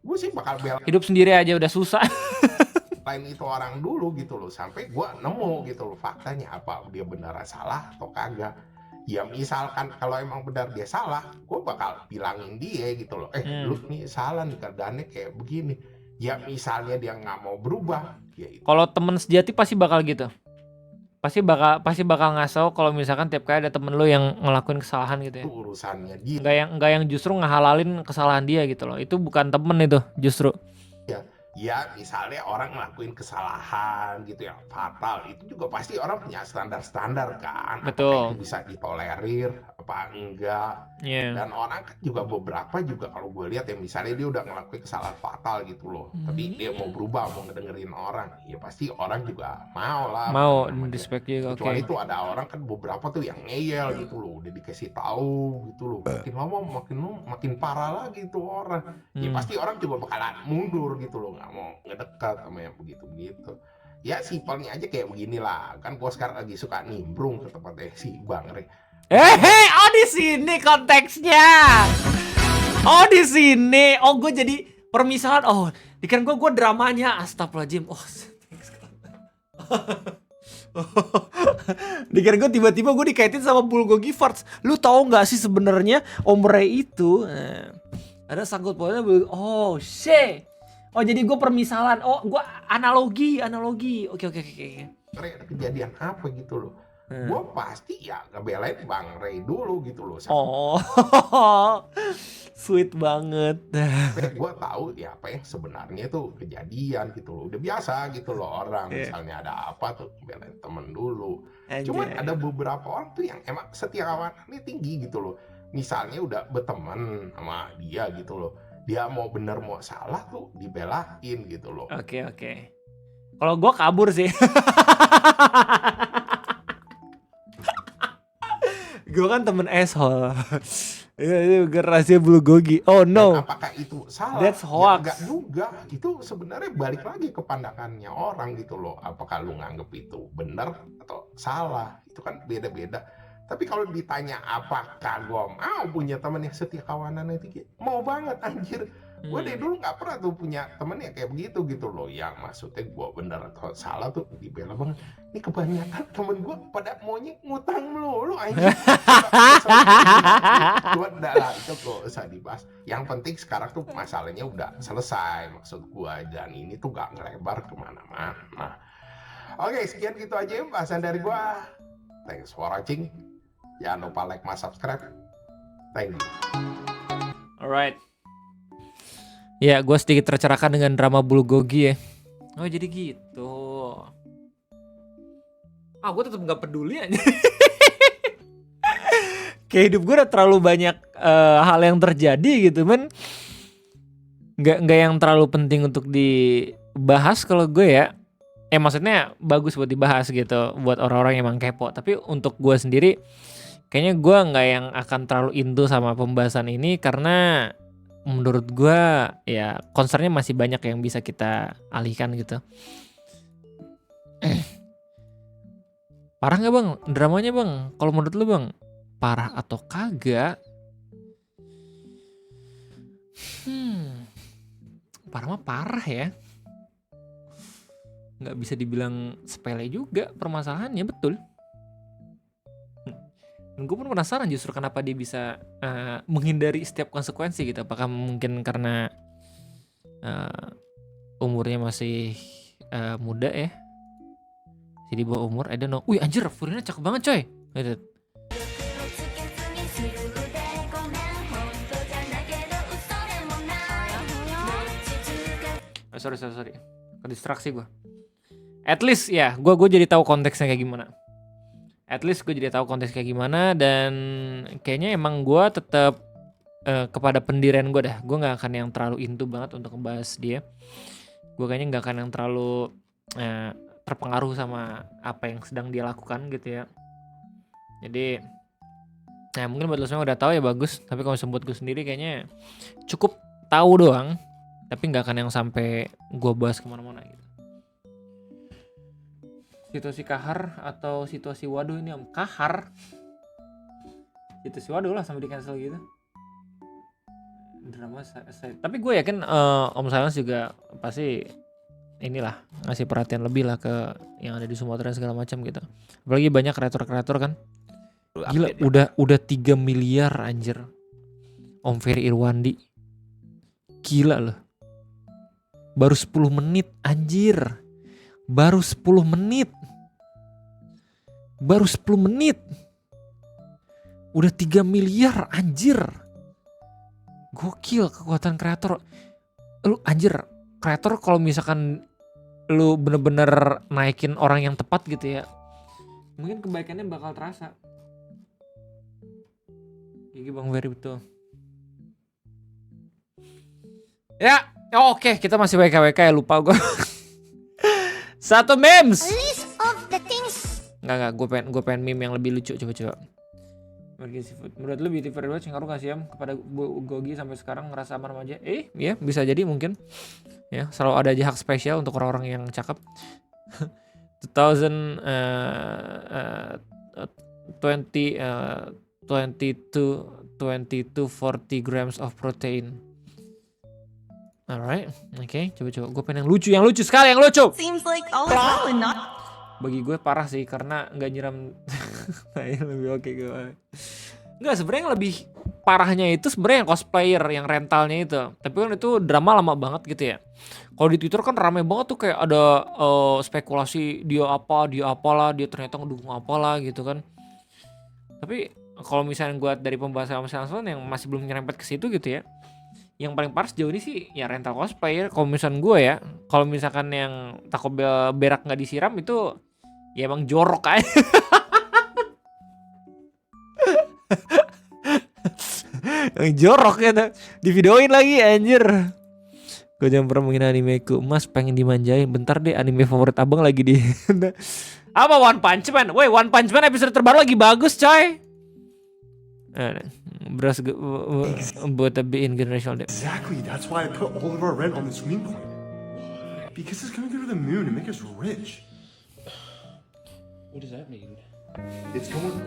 Gue sih bakal bela Hidup sendiri aja udah susah. lain itu orang dulu gitu loh, sampai gue nemu gitu loh faktanya apa dia benar salah atau kagak. Ya misalkan kalau emang benar dia salah, gue bakal bilangin dia gitu loh, lu nih salah nih keadaannya kayak begini. Ya misalnya dia nggak mau berubah, ya itu. Kalau temen sejati pasti bakal gitu. Pasti bakal ngasau kalau misalkan tiap kali ada temen lu yang ngelakuin kesalahan gitu ya. Itu urusannya dia. Enggak yang justru ngehalalin kesalahan dia gitu loh. Itu bukan temen itu justru. Ya misalnya orang ngelakuin kesalahan gitu yang fatal, itu juga pasti orang punya standar-standar kan. Betul. Apakah itu bisa ditolerir apa enggak. Dan orang kan juga beberapa juga kalau gue lihat ya, misalnya dia udah ngelakuin kesalahan fatal gitu loh, tapi dia mau berubah, mau ngedengerin orang, ya pasti orang juga mau lah. Mau respect juga. Kecuali itu ada orang kan beberapa tuh yang ngeyel gitu loh, udah dikasih tau gitu loh, makin lama makin parah lagi tuh orang. Ya pasti orang juga bakalan mundur gitu loh, nggak mau ngedekat sama yang begitu-begitu. Ya simpelnya aja kayak beginilah, kan gue sekarang lagi suka nimbrung ke tempatnya si Bang Re. Di sini konteksnya. Di sini. Gue jadi permisalan. Dikira gue dramanya. Astagfirullahaladzim. Dikira gue tiba-tiba gue dikaitin sama Bulgogi Farts. Lu tahu nggak sih sebenarnya Om Ray itu ada sangkut pautnya. Shit. Jadi gue permisalan. Gue analogi. Oke. Re, ada kejadian apa gitu loh. Gue pasti ya ngebelain Bang Ray dulu gitu loh. Sweet banget. Gue tahu ya apa yang sebenarnya itu kejadian gitu loh. Udah biasa gitu loh orang. Misalnya ada apa tuh belain temen dulu. Cuman ada beberapa orang tuh yang emang setia kawanannya tinggi gitu loh. Misalnya udah berteman sama dia gitu loh. Dia mau bener mau salah tuh dibelain gitu loh. Oke. Kalau gue kabur sih. Gue kan temen asshole. Ini bukan rahasia Bulgogi. No. Dan apakah itu salah? That's hoax. Ya, enggak juga. Itu sebenarnya balik lagi ke pandangannya orang gitu loh. Apakah lu nganggep itu benar atau salah? Itu kan beda-beda. Tapi kalau ditanya apakah gue mau punya temen yang setia kawanan itu, mau banget anjir. Gue dari dulu nggak pernah tuh punya temen yang kayak begitu gitu loh. Yang maksudnya gue bener atau salah tuh dibela banget. Ini kebanyakan temen gue pada maunya ngutang melulu anjir. Gue enggak lah, itu kok usah dibahas. Yang penting sekarang tuh masalahnya udah selesai maksud gue. Dan ini tuh gak ngelebar kemana-mana. Oke, sekian gitu aja bahasan dari gue. Thanks for watching. Jangan lupa like, subscribe. Thank you. Alright. Ya, gue sedikit tercerahkan dengan drama bulgogi ya. Oh jadi gitu. Gue tetap nggak peduli aja. Kayak hidup gue udah terlalu banyak hal yang terjadi gitu, men. Nggak yang terlalu penting untuk dibahas kalau gue ya. Maksudnya bagus buat dibahas gitu, buat orang-orang yang emang kepo. Tapi untuk gue sendiri, kayaknya gue nggak yang akan terlalu into sama pembahasan ini karena menurut gue ya concernnya masih banyak yang bisa kita alihkan gitu. Parah nggak bang dramanya bang? Kalau menurut lu bang, parah atau kagak? Parah mah parah ya. Nggak bisa dibilang sepele juga permasalahannya, betul. Dan gue pun penasaran justru kenapa dia bisa menghindari setiap konsekuensi gitu. Apakah mungkin karena umurnya masih muda ya? Jadi bawah umur, I don't know. Wih anjir, Furina cakep banget coy. Lihat. Sorry. Kedistraksi gue. At least ya, gue jadi tahu konteksnya kayak gimana. At least gue jadi tahu konteks kayak gimana dan kayaknya emang gue tetap kepada pendirian gue dah. Gue nggak akan yang terlalu into banget untuk ngebahas dia. Gue kayaknya nggak akan yang terlalu terpengaruh sama apa yang sedang dia lakukan gitu ya. Jadi, nah mungkin buat lo semua udah tahu ya bagus. Tapi kalau buat gue sendiri kayaknya cukup tahu doang. Tapi nggak akan yang sampai gue bahas kemana-mana gitu. Situasi kahar atau situasi waduh ini om? Kahar? Situasi waduh lah sampai di cancel gitu. Drama tapi gue yakin Om Silence juga pasti inilah ngasih perhatian lebih lah ke yang ada di Sumatera segala macam gitu. Apalagi banyak kreator-kreator kan. Gila udah 3 miliar anjir. Om Ferry Irwandi. Gila loh. Baru 10 menit anjir. Baru 10 menit. Udah 3 miliar anjir. Gokil kekuatan kreator. Lu anjir, kreator kalau misalkan lu bener-bener naikin orang yang tepat gitu ya, mungkin kebaikannya bakal terasa. Gigi Bang Ferry betul. Ya, oke, kita masih WKWK ya, lupa gue. Satu memes. Enggak, gue pengen meme yang lebih lucu, coba. Menurut lu Beauty for the Watch ngaruh gak sih kepada Gogi sampai sekarang ngerasa aman aja? Ya bisa jadi mungkin. Ya, selalu ada aja hak spesial untuk orang-orang yang cakep. 22 40 grams of protein. Alright, oke, coba. Gue pengen yang lucu sekali, yang lucu. Seems like all is well and not. Bagi gue parah sih karena nggak nyiram. Lebih oke gue. Nggak, sebenarnya yang lebih parahnya itu sebenarnya yang cosplayer, yang rentalnya itu. Tapi kan itu drama lama banget gitu ya. Kalau di Twitter kan rame banget tuh kayak ada spekulasi dia apalah, dia ternyata ngedukung apalah gitu kan. Tapi kalau misalnya gue dari pembahasan sama yang masih belum nyerempet ke situ gitu ya. Yang paling parah sejauh ini sih ya rental cosplayer. Kalau misalkan gue ya, kalau misalkan yang Taco Bell berak nggak disiram itu ya emang jorok aja. Yang jorok ya, di videoin lagi anjir. Gue jangan pernah menghina animeku. Mas pengen dimanjain. Bentar deh, anime favorit abang lagi di apa One Punch Man? Woi, One Punch Man episode terbaru lagi bagus coy. Beras buat in generational debt. Exactly, that's why I put all of our rent on the screenplay. Because it's gonna go to the moon and make us rich. What does that mean? It's going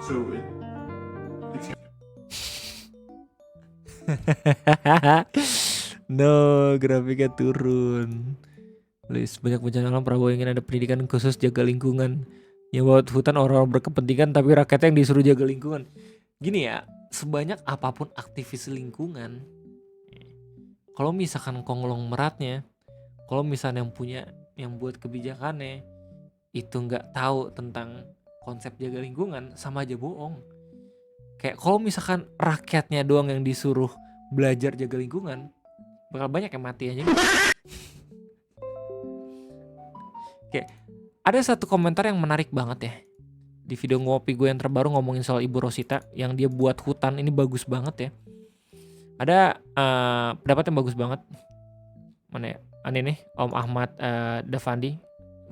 So, No, grafiknya turun. List banyak bencana alam. Prabowo ingin ada pendidikan khusus jaga lingkungan. Yang buat hutan orang-orang berkepentingan tapi rakyatnya yang disuruh jaga lingkungan. Gini ya, sebanyak apapun aktivis lingkungan, kalau misalkan konglomeratnya, kalau misalnya yang buat kebijakannya itu nggak tahu tentang konsep jaga lingkungan, sama aja bohong. Kayak kalau misalkan rakyatnya doang yang disuruh belajar jaga lingkungan, bakal banyak yang mati aja. Kayak ada satu komentar yang menarik banget ya di video ngopi gue yang terbaru ngomongin soal Ibu Rosita yang dia buat hutan. Ini bagus banget ya. Ada pendapat yang bagus banget. Mana ya? Ini nih Om Ahmad Davandi.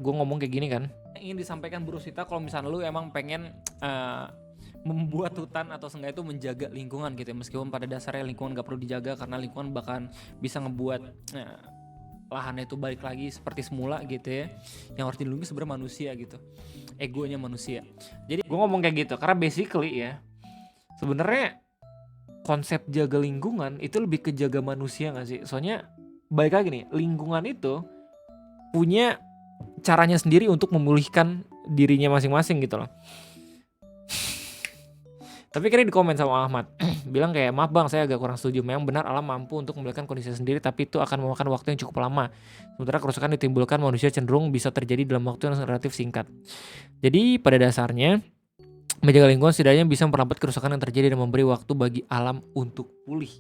Gue ngomong kayak gini kan. Yang ingin disampaikan Bu Rosita, kalau misalnya lu emang pengen membuat hutan atau seenggaknya itu menjaga lingkungan gitu ya. Meskipun pada dasarnya lingkungan gak perlu dijaga karena lingkungan bahkan bisa ngebuat lahannya itu balik lagi seperti semula gitu ya. Yang harus dilindungi sebenarnya manusia gitu, egonya manusia. Jadi gue ngomong kayak gitu karena basically ya, sebenarnya konsep jaga lingkungan itu lebih ke jaga manusia gak sih? Soalnya balik lagi nih, lingkungan itu punya caranya sendiri untuk memulihkan dirinya masing-masing gitu loh. Tapi kira di komen sama Ahmad bilang kayak, maaf bang, saya agak kurang setuju. Memang benar alam mampu untuk memulihkan kondisi sendiri, tapi itu akan memakan waktu yang cukup lama. Sementara kerusakan ditimbulkan manusia cenderung bisa terjadi dalam waktu yang relatif singkat. Jadi pada dasarnya menjaga lingkungan setidaknya bisa memperlambat kerusakan yang terjadi dan memberi waktu bagi alam untuk pulih.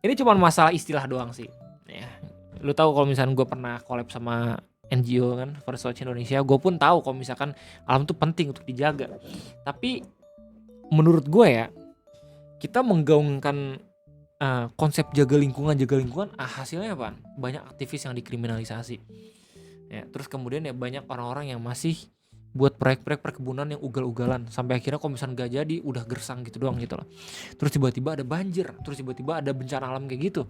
Ini cuma masalah istilah doang sih. Ya, lu tahu kalau misalkan gue pernah collab sama NGO kan, Forest Watch Indonesia, gue pun tahu kalau misalkan alam itu penting untuk dijaga. Tapi menurut gue ya, kita menggaungkan konsep jaga lingkungan, hasilnya apa? Banyak aktivis yang dikriminalisasi. Ya, terus kemudian ya banyak orang-orang yang masih buat proyek-proyek perkebunan yang ugal-ugalan sampai akhirnya kalau misalnya nggak jadi udah gersang gitu doang gitu loh. Terus tiba-tiba ada banjir, terus tiba-tiba ada bencana alam kayak gitu.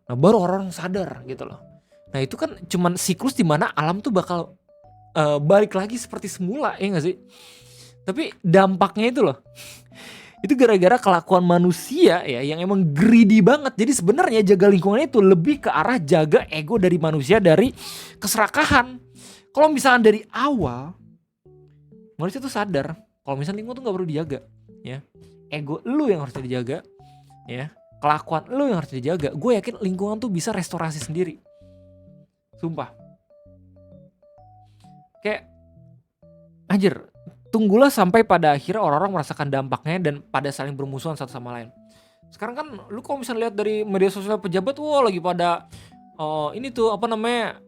Nah, baru orang sadar gitu loh. Nah, itu kan cuman siklus di mana alam tuh bakal balik lagi seperti semula, ya nggak sih? Tapi dampaknya itu loh, itu gara-gara kelakuan manusia ya yang emang greedy banget. Jadi sebenarnya jaga lingkungan itu lebih ke arah jaga ego dari manusia, dari keserakahan. Kalau misalnya dari awal manusia tuh sadar kalau misalnya lingkungan tuh nggak perlu dijaga, ya ego lu yang harus dijaga, ya kelakuan lu yang harus dijaga. Gue yakin lingkungan tuh bisa restorasi sendiri, sumpah. Kayak anjir, tunggulah sampai pada akhirnya orang-orang merasakan dampaknya dan pada saling bermusuhan satu sama lain. Sekarang kan lu kalau misalnya lihat dari media sosial pejabat, wah lagi pada ini tuh apa namanya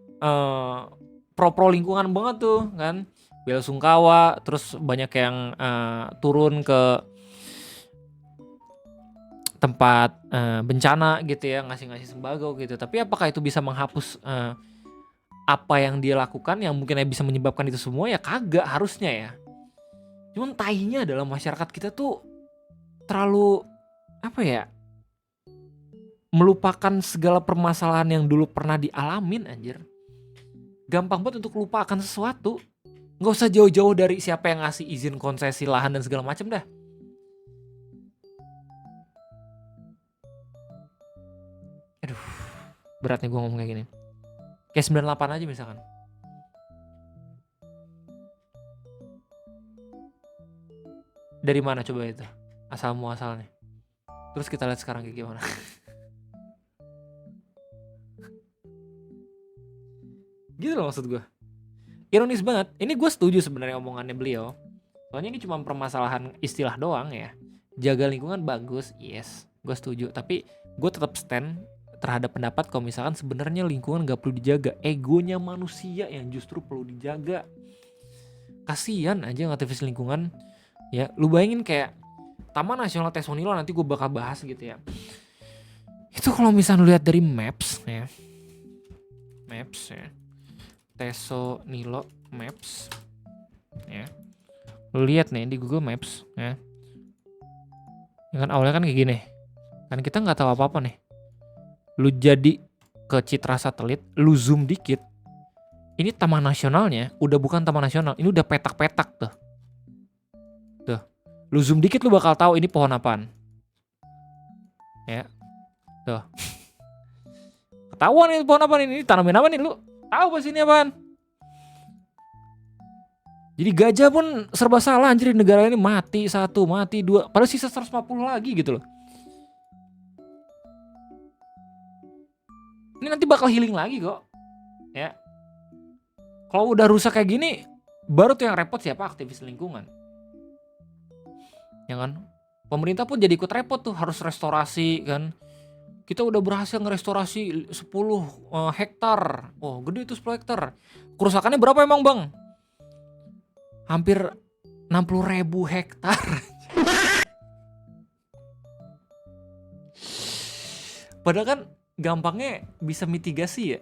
pro lingkungan banget tuh kan, bela sungkawa, terus banyak yang turun ke tempat bencana gitu ya, ngasih sembako gitu. Tapi apakah itu bisa menghapus apa yang dia lakukan yang mungkin bisa menyebabkan itu semua? Ya kagak harusnya ya. Cuman tainya adalah masyarakat kita tuh terlalu apa ya, melupakan segala permasalahan yang dulu pernah dialamin anjir. Gampang banget untuk lupa akan sesuatu. Gak usah jauh-jauh dari siapa yang ngasih izin konsesi lahan dan segala macam dah. Aduh, berat nih gue ngomong kayak gini. Kayak 98 aja misalkan. Dari mana coba itu asal muasalnya? Terus kita lihat sekarang kayak gimana. Gitu loh maksud gue. Ironis banget. Ini gue setuju sebenarnya omongannya beliau. Soalnya ini cuma permasalahan istilah doang ya. Jaga lingkungan bagus, yes, gue setuju. Tapi gue tetap stand terhadap pendapat kalau misalkan sebenarnya lingkungan gak perlu dijaga. Egonya manusia yang justru perlu dijaga. Kasian aja aktivis lingkungan. Ya, lu bayangin kayak Taman Nasional Tesonilo, nanti gue bakal bahas gitu ya. Itu kalau misalnya lu lihat dari maps ya. Tesonilo Maps. Ya. Lu lihat nih di Google Maps ya. Ya kan awalnya kan kayak gini. Kan kita nggak tahu apa-apa nih. Lu jadi ke citra satelit, lu zoom dikit, Ini taman nasionalnya udah bukan taman nasional, ini udah petak-petak tuh. Tuh. Lu zoom dikit lu bakal tahu ini pohon apaan. Ya. Tuh. Ketahuan ini pohon apaan ini tanamin apa nih lu? Tahu pas ini apaan? Jadi gajah pun serba salah anjir di negara ini, mati 1, mati 2, padahal sisa 150 lagi gitu loh. Ini nanti bakal healing lagi kok. Ya. Kalau udah rusak kayak gini, baru tuh yang repot siapa? Aktivis lingkungan. Ya kan? Pemerintah pun jadi ikut repot tuh, harus restorasi kan. Kita udah berhasil ngerestorasi 10 hektar. Oh, gede itu 10 hektar. Kerusakannya berapa emang, Bang? Hampir 60.000 hektar. Padahal kan gampangnya bisa mitigasi ya.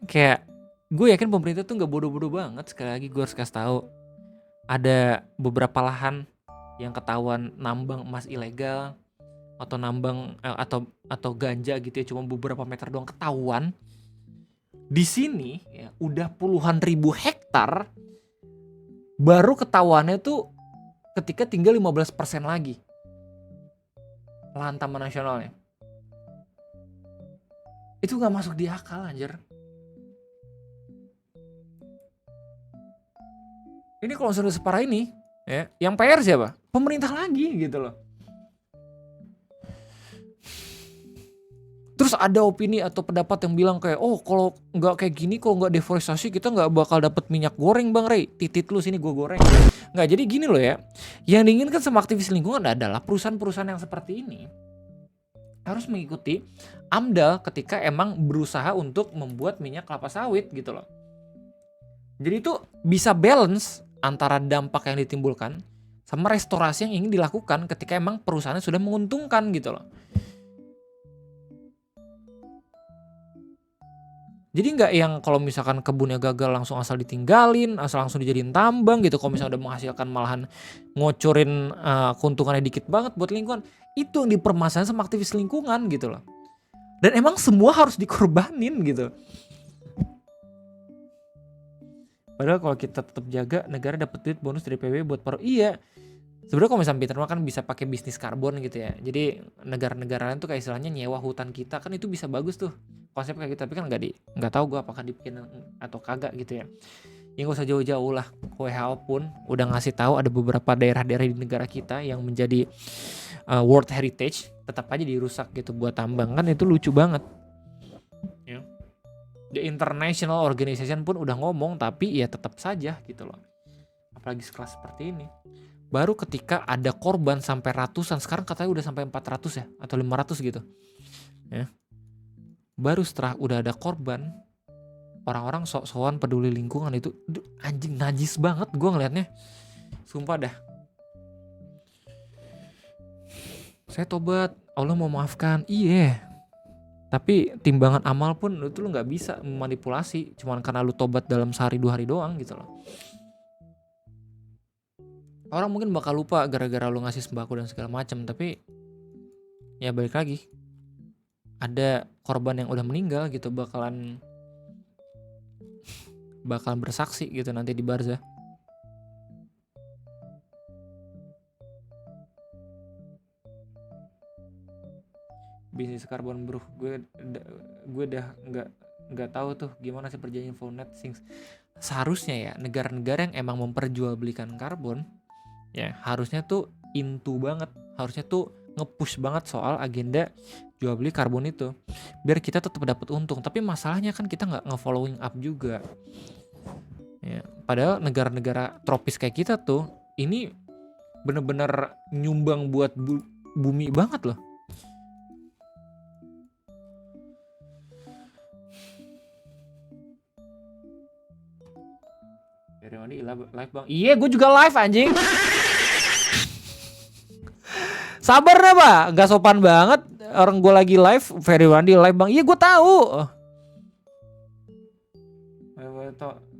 Kayak gue yakin pemerintah tuh nggak bodoh-bodoh banget. Sekali lagi gue harus kasih tahu, ada beberapa lahan yang ketahuan nambang emas ilegal atau nambang atau ganja gitu ya, cuma beberapa meter doang ketahuan. Di sini ya udah puluhan ribu hektar, baru ketahuannya tuh ketika tinggal 15% lagi lahan taman nasionalnya. Itu gak masuk di akal anjir. Ini kalau sudah separah ini ya, yang PR siapa? Pemerintah lagi gitu loh. Terus ada opini atau pendapat yang bilang kayak, oh kalau nggak kayak gini, kalau nggak deforestasi kita nggak bakal dapet minyak goreng Bang Rey. Titit lu sini gue goreng. Nggak, jadi gini loh ya. Yang diinginkan sama aktivis lingkungan adalah perusahaan-perusahaan yang seperti ini harus mengikuti AMDAL ketika emang berusaha untuk membuat minyak kelapa sawit gitu loh. Jadi itu bisa balance antara dampak yang ditimbulkan sama restorasi yang ingin dilakukan ketika emang perusahaannya sudah menguntungkan gitu loh. Jadi nggak yang kalau misalkan kebunnya gagal langsung asal ditinggalin, asal langsung dijadiin tambang gitu. Kalau misalnya udah menghasilkan malahan ngocorin keuntungannya dikit banget buat lingkungan. Itu yang dipermasalahin sama aktivis lingkungan gitu loh. Dan emang semua harus dikorbanin gitu. Padahal kalau kita tetap jaga, negara dapat duit bonus dari PBB buat iya. Sebenarnya kalau misalnya Peter kan bisa pakai bisnis karbon gitu ya. Jadi negara-negara lain tuh kayak istilahnya nyewa hutan kita, kan itu bisa bagus tuh. Konsep kayak gitu, tapi kan nggak tahu gue apakah dibikin atau kagak gitu ya. Yang gak usah jauh-jauh lah, WHO pun udah ngasih tahu ada beberapa daerah-daerah di negara kita yang menjadi World Heritage tetap aja dirusak gitu buat tambang, kan itu lucu banget. Ya. The International Organization pun udah ngomong, tapi ya tetap saja gitu loh. Apalagi sekelas seperti ini. Baru ketika ada korban sampai ratusan, sekarang katanya udah sampai 400 ya atau 500 gitu. Ya. Baru setelah udah ada korban, orang-orang sok-sokan peduli lingkungan itu anjing najis banget gue ngelihatnya. Sumpah dah. Saya tobat, Allah mau maafkan. Iya. Tapi timbangan amal pun itu lu gak bisa memanipulasi cuman karena lu tobat dalam sehari 2 hari doang gitu loh. Orang mungkin bakal lupa gara-gara lu ngasih sembako dan segala macam, tapi ya balik lagi. Ada korban yang udah meninggal gitu bakalan bersaksi gitu nanti di barzah. Bisnis karbon bro, gue udah nggak tahu tuh gimana sih perjanjian Foundnet Things. Seharusnya ya negara-negara yang emang memperjualbelikan karbon ya harusnya tuh into banget, harusnya tuh nge-push banget soal agenda jual beli karbon itu biar kita tetap dapat untung. Tapi masalahnya kan kita nggak nge-following up juga ya. Padahal negara-negara tropis kayak kita tuh ini bener-bener nyumbang buat bumi banget loh. Live bang, iya gue juga live anjing. Sabar dah pak, gak sopan banget orang gue lagi live. Ferry Wandi live bang, iya gue tahu.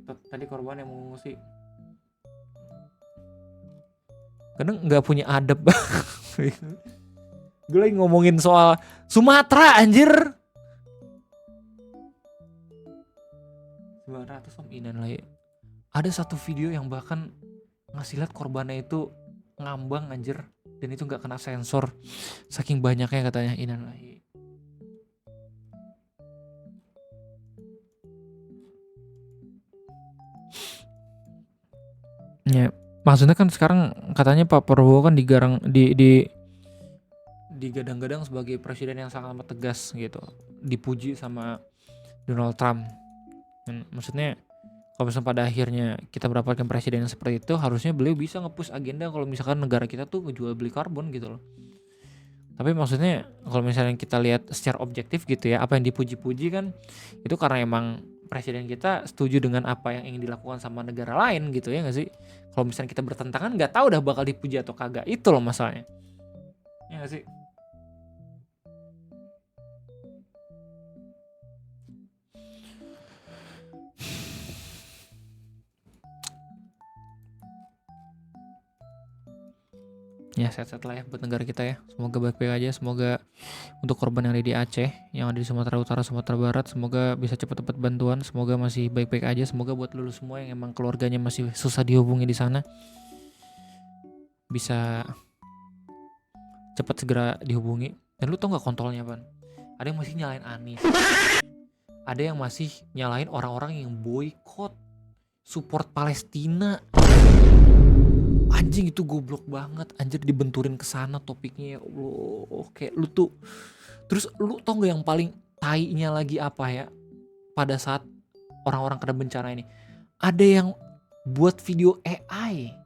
Tadi korban yang mengungsi kadang nggak punya adab. Gue lagi ngomongin soal Sumatera anjir. 900 om innalillahi. Ada satu video yang bahkan ngasih lihat korbannya itu ngambang anjir, dan itu nggak kena sensor saking banyaknya katanya. Innalillahi. Ya, maksudnya kan sekarang katanya Pak Prabowo kan digadang-gadang sebagai presiden yang sangat amat tegas gitu, dipuji sama Donald Trump. Dan maksudnya kalau misalnya pada akhirnya kita mendapatkan presiden yang seperti itu, harusnya beliau bisa nge-push agenda kalau misalkan negara kita tuh ngejual beli karbon gitu loh. Tapi maksudnya kalau misalnya kita lihat secara objektif gitu ya, apa yang dipuji-puji kan itu karena emang presiden kita setuju dengan apa yang ingin dilakukan sama negara lain gitu ya nggak sih? Kalau misalnya kita bertentangan nggak tahu dah bakal dipuji atau kagak, itu loh masalahnya. Ya nggak sih? Ya sehat-sehat lah ya buat negara kita ya. Semoga baik-baik aja. Semoga untuk korban yang ada di Aceh, yang ada di Sumatera Utara, Sumatera Barat, semoga bisa cepat-cepat bantuan. Semoga masih baik-baik aja. Semoga buat lu semua yang emang keluarganya masih susah dihubungi di sana, bisa cepat segera dihubungi. Dan lu tau gak kontrolnya Pan? Ada yang masih nyalain Anies, ada yang masih nyalain orang-orang yang boykot support Palestina. Anjing itu goblok banget, anjir dibenturin ke sana topiknya ya Allah. Kayak lu tuh, terus lu tau gak yang paling tainya lagi apa ya? Pada saat orang-orang kena bencana ini, ada yang buat video AI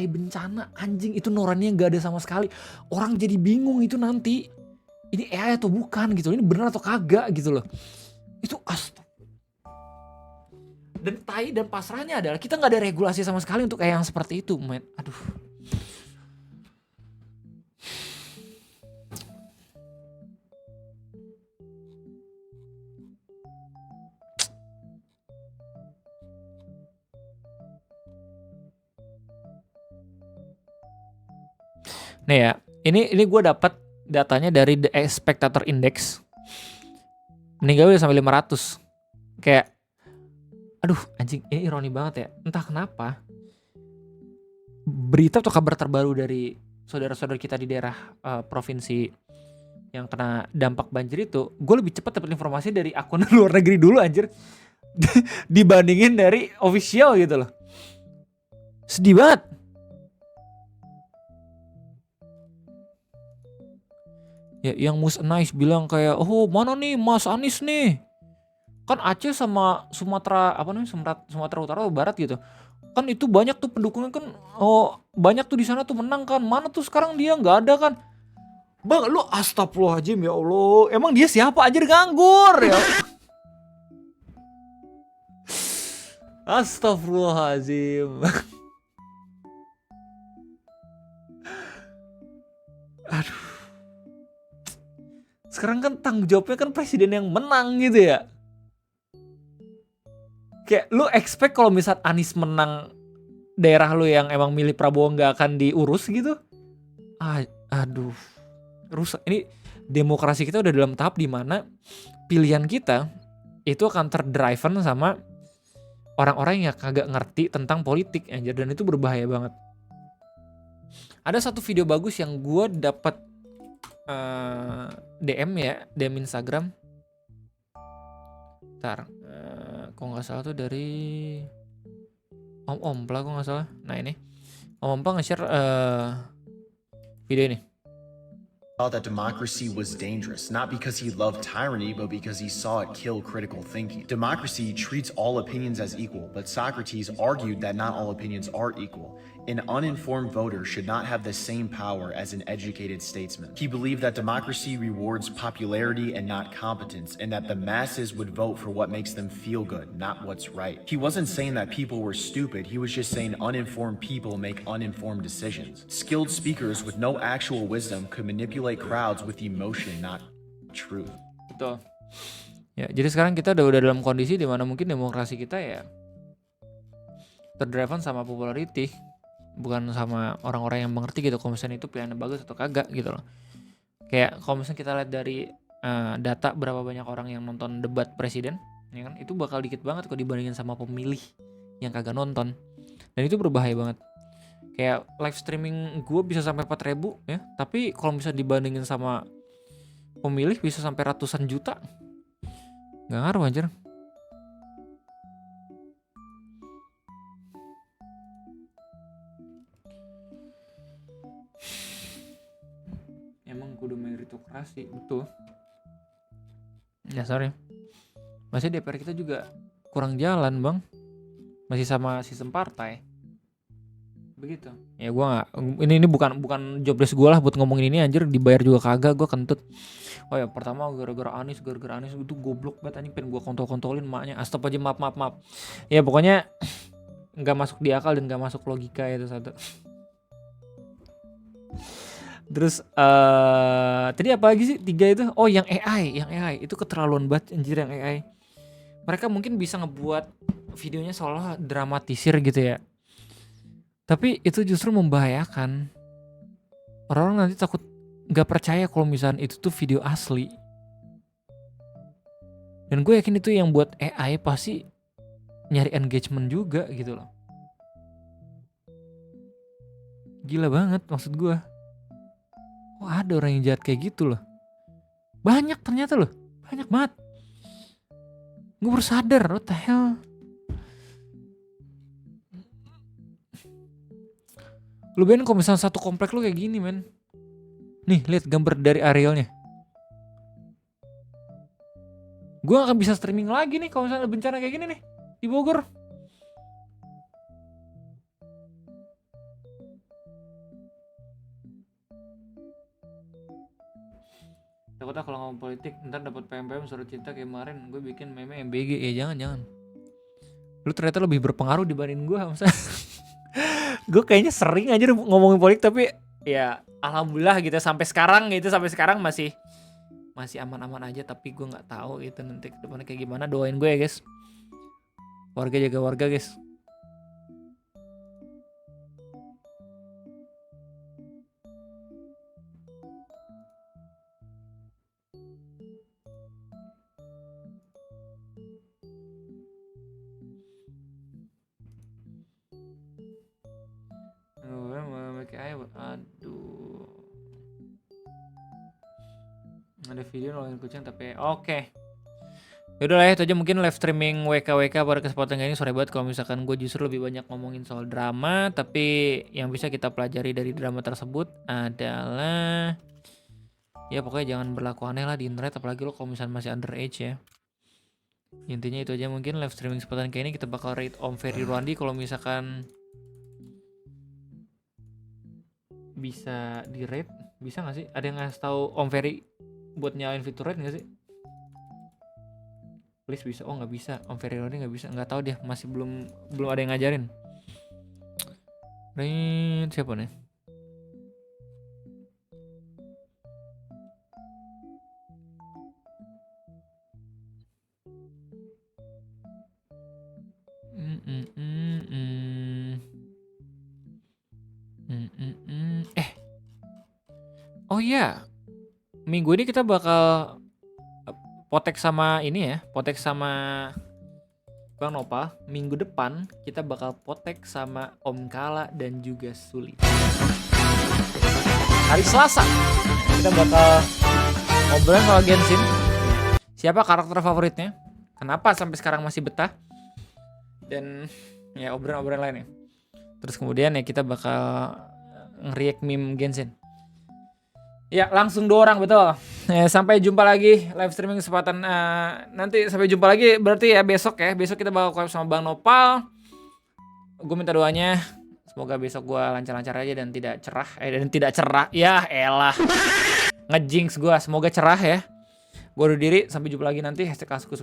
bencana. Anjing itu nuraninya gak ada sama sekali. Orang jadi bingung itu nanti, ini AI atau bukan gitu, ini bener atau kagak gitu loh. Itu dan tai dan pasrahnya adalah kita nggak ada regulasi sama sekali untuk kayak yang seperti itu, men. Aduh. Nih ya, ini gue dapat datanya dari The Spectator Index. Meninggal udah sampai 500. Kayak aduh anjing, ini ironi banget ya. Entah kenapa berita atau kabar terbaru dari saudara-saudara kita di daerah provinsi yang kena dampak banjir itu, gue lebih cepat dapat informasi dari akun luar negeri dulu anjir dibandingin dari official gitu loh. Sedih banget. Ya yang Mus Anais bilang kayak, oh mana nih Mas Anies nih, kan Aceh sama Sumatera Sumatera Utara atau Barat gitu kan, itu banyak tuh pendukungnya kan, oh banyak tuh di sana tuh menang kan, mana tuh sekarang dia nggak ada kan. Bang lu astagfirullahaladzim ya Allah, emang dia siapa anjir, nganggur ya. Astagfirullahaladzim. Aduh, sekarang kan tanggung jawabnya kan presiden yang menang gitu ya. Kayak lu expect kalau misal Anies menang daerah lu yang emang milih Prabowo nggak akan diurus gitu? Aduh, rusak. Ini demokrasi kita udah dalam tahap dimana pilihan kita itu akan terdriven sama orang-orang yang kagak ngerti tentang politik anjir, dan itu berbahaya banget. Ada satu video bagus yang gue dapat DM Instagram. Ntar, kok nggak salah tuh dari Om Ompla kok nggak salah. Nah ini Om Ompla nge-share video ini. That democracy was dangerous, not because he loved tyranny, but because he saw it kill critical thinking. Democracy treats all opinions as equal, but Socrates argued that not all opinions are equal. An uninformed voter should not have the same power as an educated statesman. He believed that democracy rewards popularity and not competence, and that the masses would vote for what makes them feel good, not what's right. He wasn't saying that people were stupid, he was just saying uninformed people make uninformed decisions. Skilled speakers with no actual wisdom could manipulate crowds with emotion, not truth. Betul. Ya, jadi sekarang kita udah dalam kondisi di mana mungkin demokrasi kita ya terdriven sama popularity, bukan sama orang-orang yang mengerti gitu kalau misalnya itu pilihannya bagus atau kagak gitu loh. Kayak kalau misalnya kita lihat dari data berapa banyak orang yang nonton debat presiden ya kan? Itu bakal dikit banget kalau dibandingin sama pemilih yang kagak nonton. Dan itu berbahaya banget. Kayak live streaming gue bisa sampai 4.000 ya, tapi kalau bisa dibandingin sama pemilih bisa sampai ratusan juta. Nggak ngaruh anjir. Emang kudu meritokrasi, betul. Ya sorry. Masih DPR kita juga kurang jalan bang. Masih sama sistem partai. Begitu. Ya gua nggak. Ini bukan jobless gue lah buat ngomongin ini anjir. Dibayar juga kagak, gue kentut. Oh ya pertama gara-gara Anies itu goblok banget anjing, pengen gue kontol-kontolin maknya. Astop aja maaf. Ya pokoknya nggak masuk di akal dan nggak masuk logika itu satu. Terus tadi apa lagi sih 3 itu? Oh yang AI itu keterlaluan banget anjir yang AI. Mereka mungkin bisa ngebuat videonya seolah dramatisir gitu ya. Tapi itu justru membahayakan. Orang-orang nanti takut nggak percaya kalau misalnya itu tuh video asli. Dan gue yakin itu yang buat AI pasti nyari engagement juga gitu loh. Gila banget maksud gue. Oh ada orang yang jahat kayak gitu loh. Banyak ternyata loh. Banyak banget. Gue baru sadar, what the hell. Lu bayangin kalau misalnya satu komplek lu kayak gini men. Nih lihat gambar dari arealnya. Gue gak akan bisa streaming lagi nih kalau misalnya bencana kayak gini nih di Bogor. Takutnya kalau ngomong politik ntar dapat PMPM surat cinta kayak kemarin gue bikin meme MBG. Ya jangan. Lu ternyata lebih berpengaruh dibanding gue misalnya. Gue kayaknya sering aja ngomongin politik tapi ya alhamdulillah gitu sampai sekarang masih aman-aman aja, tapi gue nggak tahu gitu nanti ke depannya kayak gimana. Doain gue ya guys. Warga jaga warga guys. Aduh. Ada video nolongin kucing tapi oke. Yaudah lah ya, itu aja mungkin live streaming WKWK pada kesempatan kali ini. Sorry banget kalau misalkan gue justru lebih banyak ngomongin soal drama. Tapi yang bisa kita pelajari dari drama tersebut adalah ya pokoknya jangan berlaku aneh lah di internet. Apalagi lo kalau misalkan masih underage ya. Intinya itu aja mungkin live streaming kesempatan kali ini. Kita bakal rate Om Ferry Ruandi kalau misalkan bisa di rate. Bisa gak sih? Ada yang ngasih tahu Om Ferry buat nyalain fitur rate gak sih? Please bisa. Oh nggak bisa. Om Ferry Ruandi nggak bisa. Nggak tahu dia. Masih belum ada yang ngajarin. Ini siapa nih? Oh iya. Minggu ini kita bakal potek sama ini ya, potek sama Bang Nopal. Minggu depan kita bakal potek sama Om Kala dan juga Suli. Hari Selasa kita bakal ngobrolin soal Genshin. Siapa karakter favoritnya? Kenapa sampai sekarang masih betah? Dan ya obrolan-obrolan lainnya. Terus kemudian ya kita bakal nge-react meme Genshin. Ya langsung 2 orang betul. Sampai jumpa lagi live streaming kesempatan nanti. Sampai jumpa lagi berarti ya besok ya. Besok kita bakal collab sama Bang Nopal. Gue minta doanya semoga besok gue lancar-lancar aja dan tidak cerah. Ya elah. Ngejinx gue, semoga cerah ya. Gue udah diri, sampai jumpa lagi nanti. #kaskus.